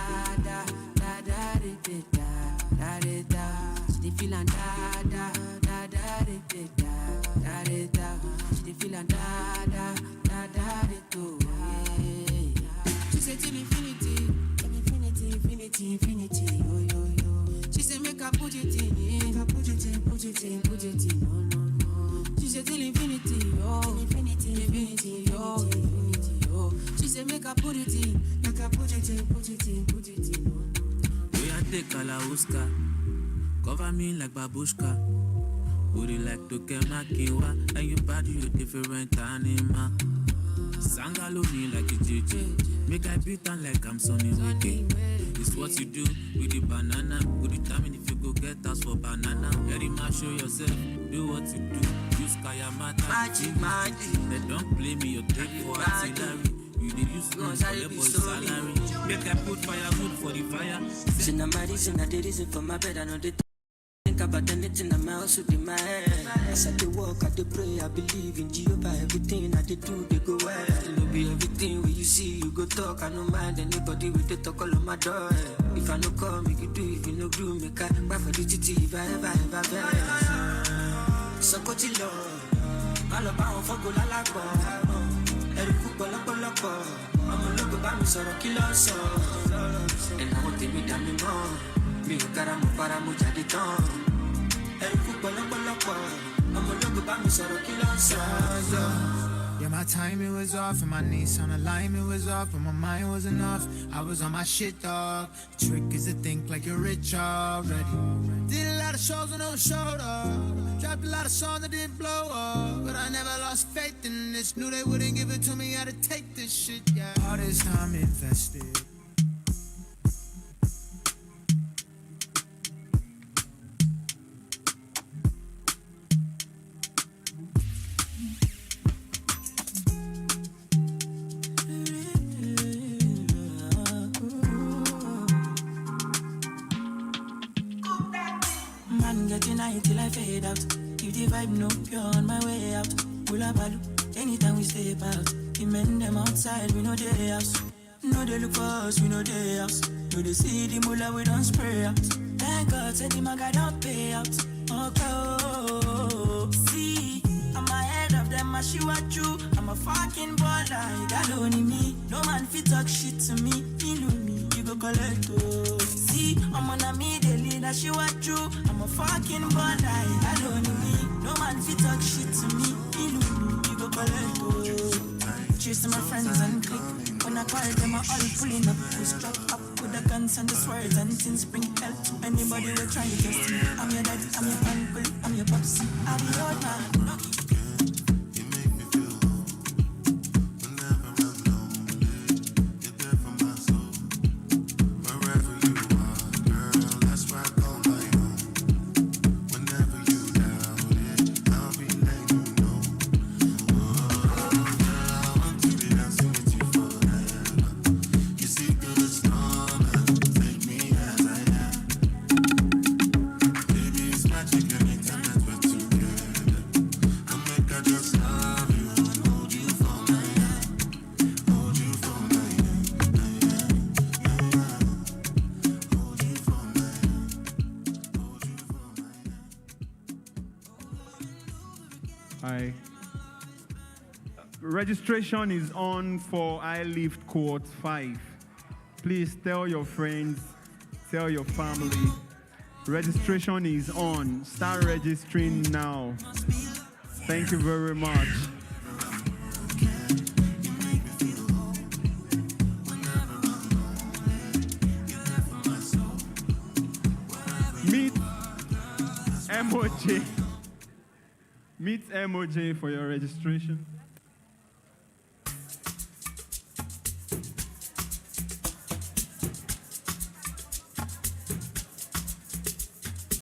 She dey feel and da. She dey feel and da. She say till infinity, oh yo. She say make her put it in, no. She say till infinity, oh, infinity, oh. She say make her put it in, no. We a take Kalauska, cover me like babushka. Booty like Tokemakiwa, and you body you different animal. Sangalo me like a JJ, make I beat on like I'm Sonny Wiki. It's what you do with the banana. Good determine if you go get us for banana. Very much show yourself, do what you do. Use Kayamata. Magic. They don't play me, you take for artillery. You dey use guns for your boy's salary. Make I put firewood for the fire. See now my reason, I did reason for my bed. I know they think about anything in my house would be my head. As I dey walk, I dey pray, I believe in Jehovah. Everything I dey do, they go well. It no be everything when you see, you go talk. I no mind anybody with the talk all on my door. If I no come, make you do. If you no do, make I buy for the GT. If I ever beg. So go to Lord, I love how for go la la go. Every cook I'm a look about me, so I kill us all. And I want to be done more. mi ò kára mo fara mo jáde tán. Ẹ̀rù fún pọ̀lọ́pọ̀lọpọ̀, ọmọ ológun bá mi sọ̀rọ̀ kí ló ń sọ. Yeah, my timing was off and my knees on alignment was off, but my mind wasn't off. I was on my shit, dog. The trick is to think like you're rich already. Did a lot of shows and no showed up. Dropped a lot of songs that didn't blow up, but I never lost faith in this. Knew they wouldn't give it to me, had to take this shit, yeah. All this time invested. Man getting high till I fade out. If the vibe no pure on my way out. Pull up balu, anytime we step out. The men them outside, we know they house. No they look for us, we know they house. No they see the mullah, we don't spray out. Thank God, said the maga don't pay out. Okay, see, I'm ahead of them, I see what you. I'm a fucking baller, you got only me. No man fit talk shit to me, me, you go collect oh. See, I'm on a me, the leader, she what you. I'm a fucking baller, you got only me. No man fit talk shit to me, you go collect oh. Chasing my friends and click. When I call them, I all pulling up. We strap up with the guns and the swords and things bring hell to anybody who try to test me. I'm your daddy, I'm your uncle, I'm your pops. I'll be your man. Hi. Registration is on for iLift Court 5. Please tell your friends, tell your family. Registration is on. Start registering now. Thank you very much. Meet MOJ. Meet MOJ for your registration.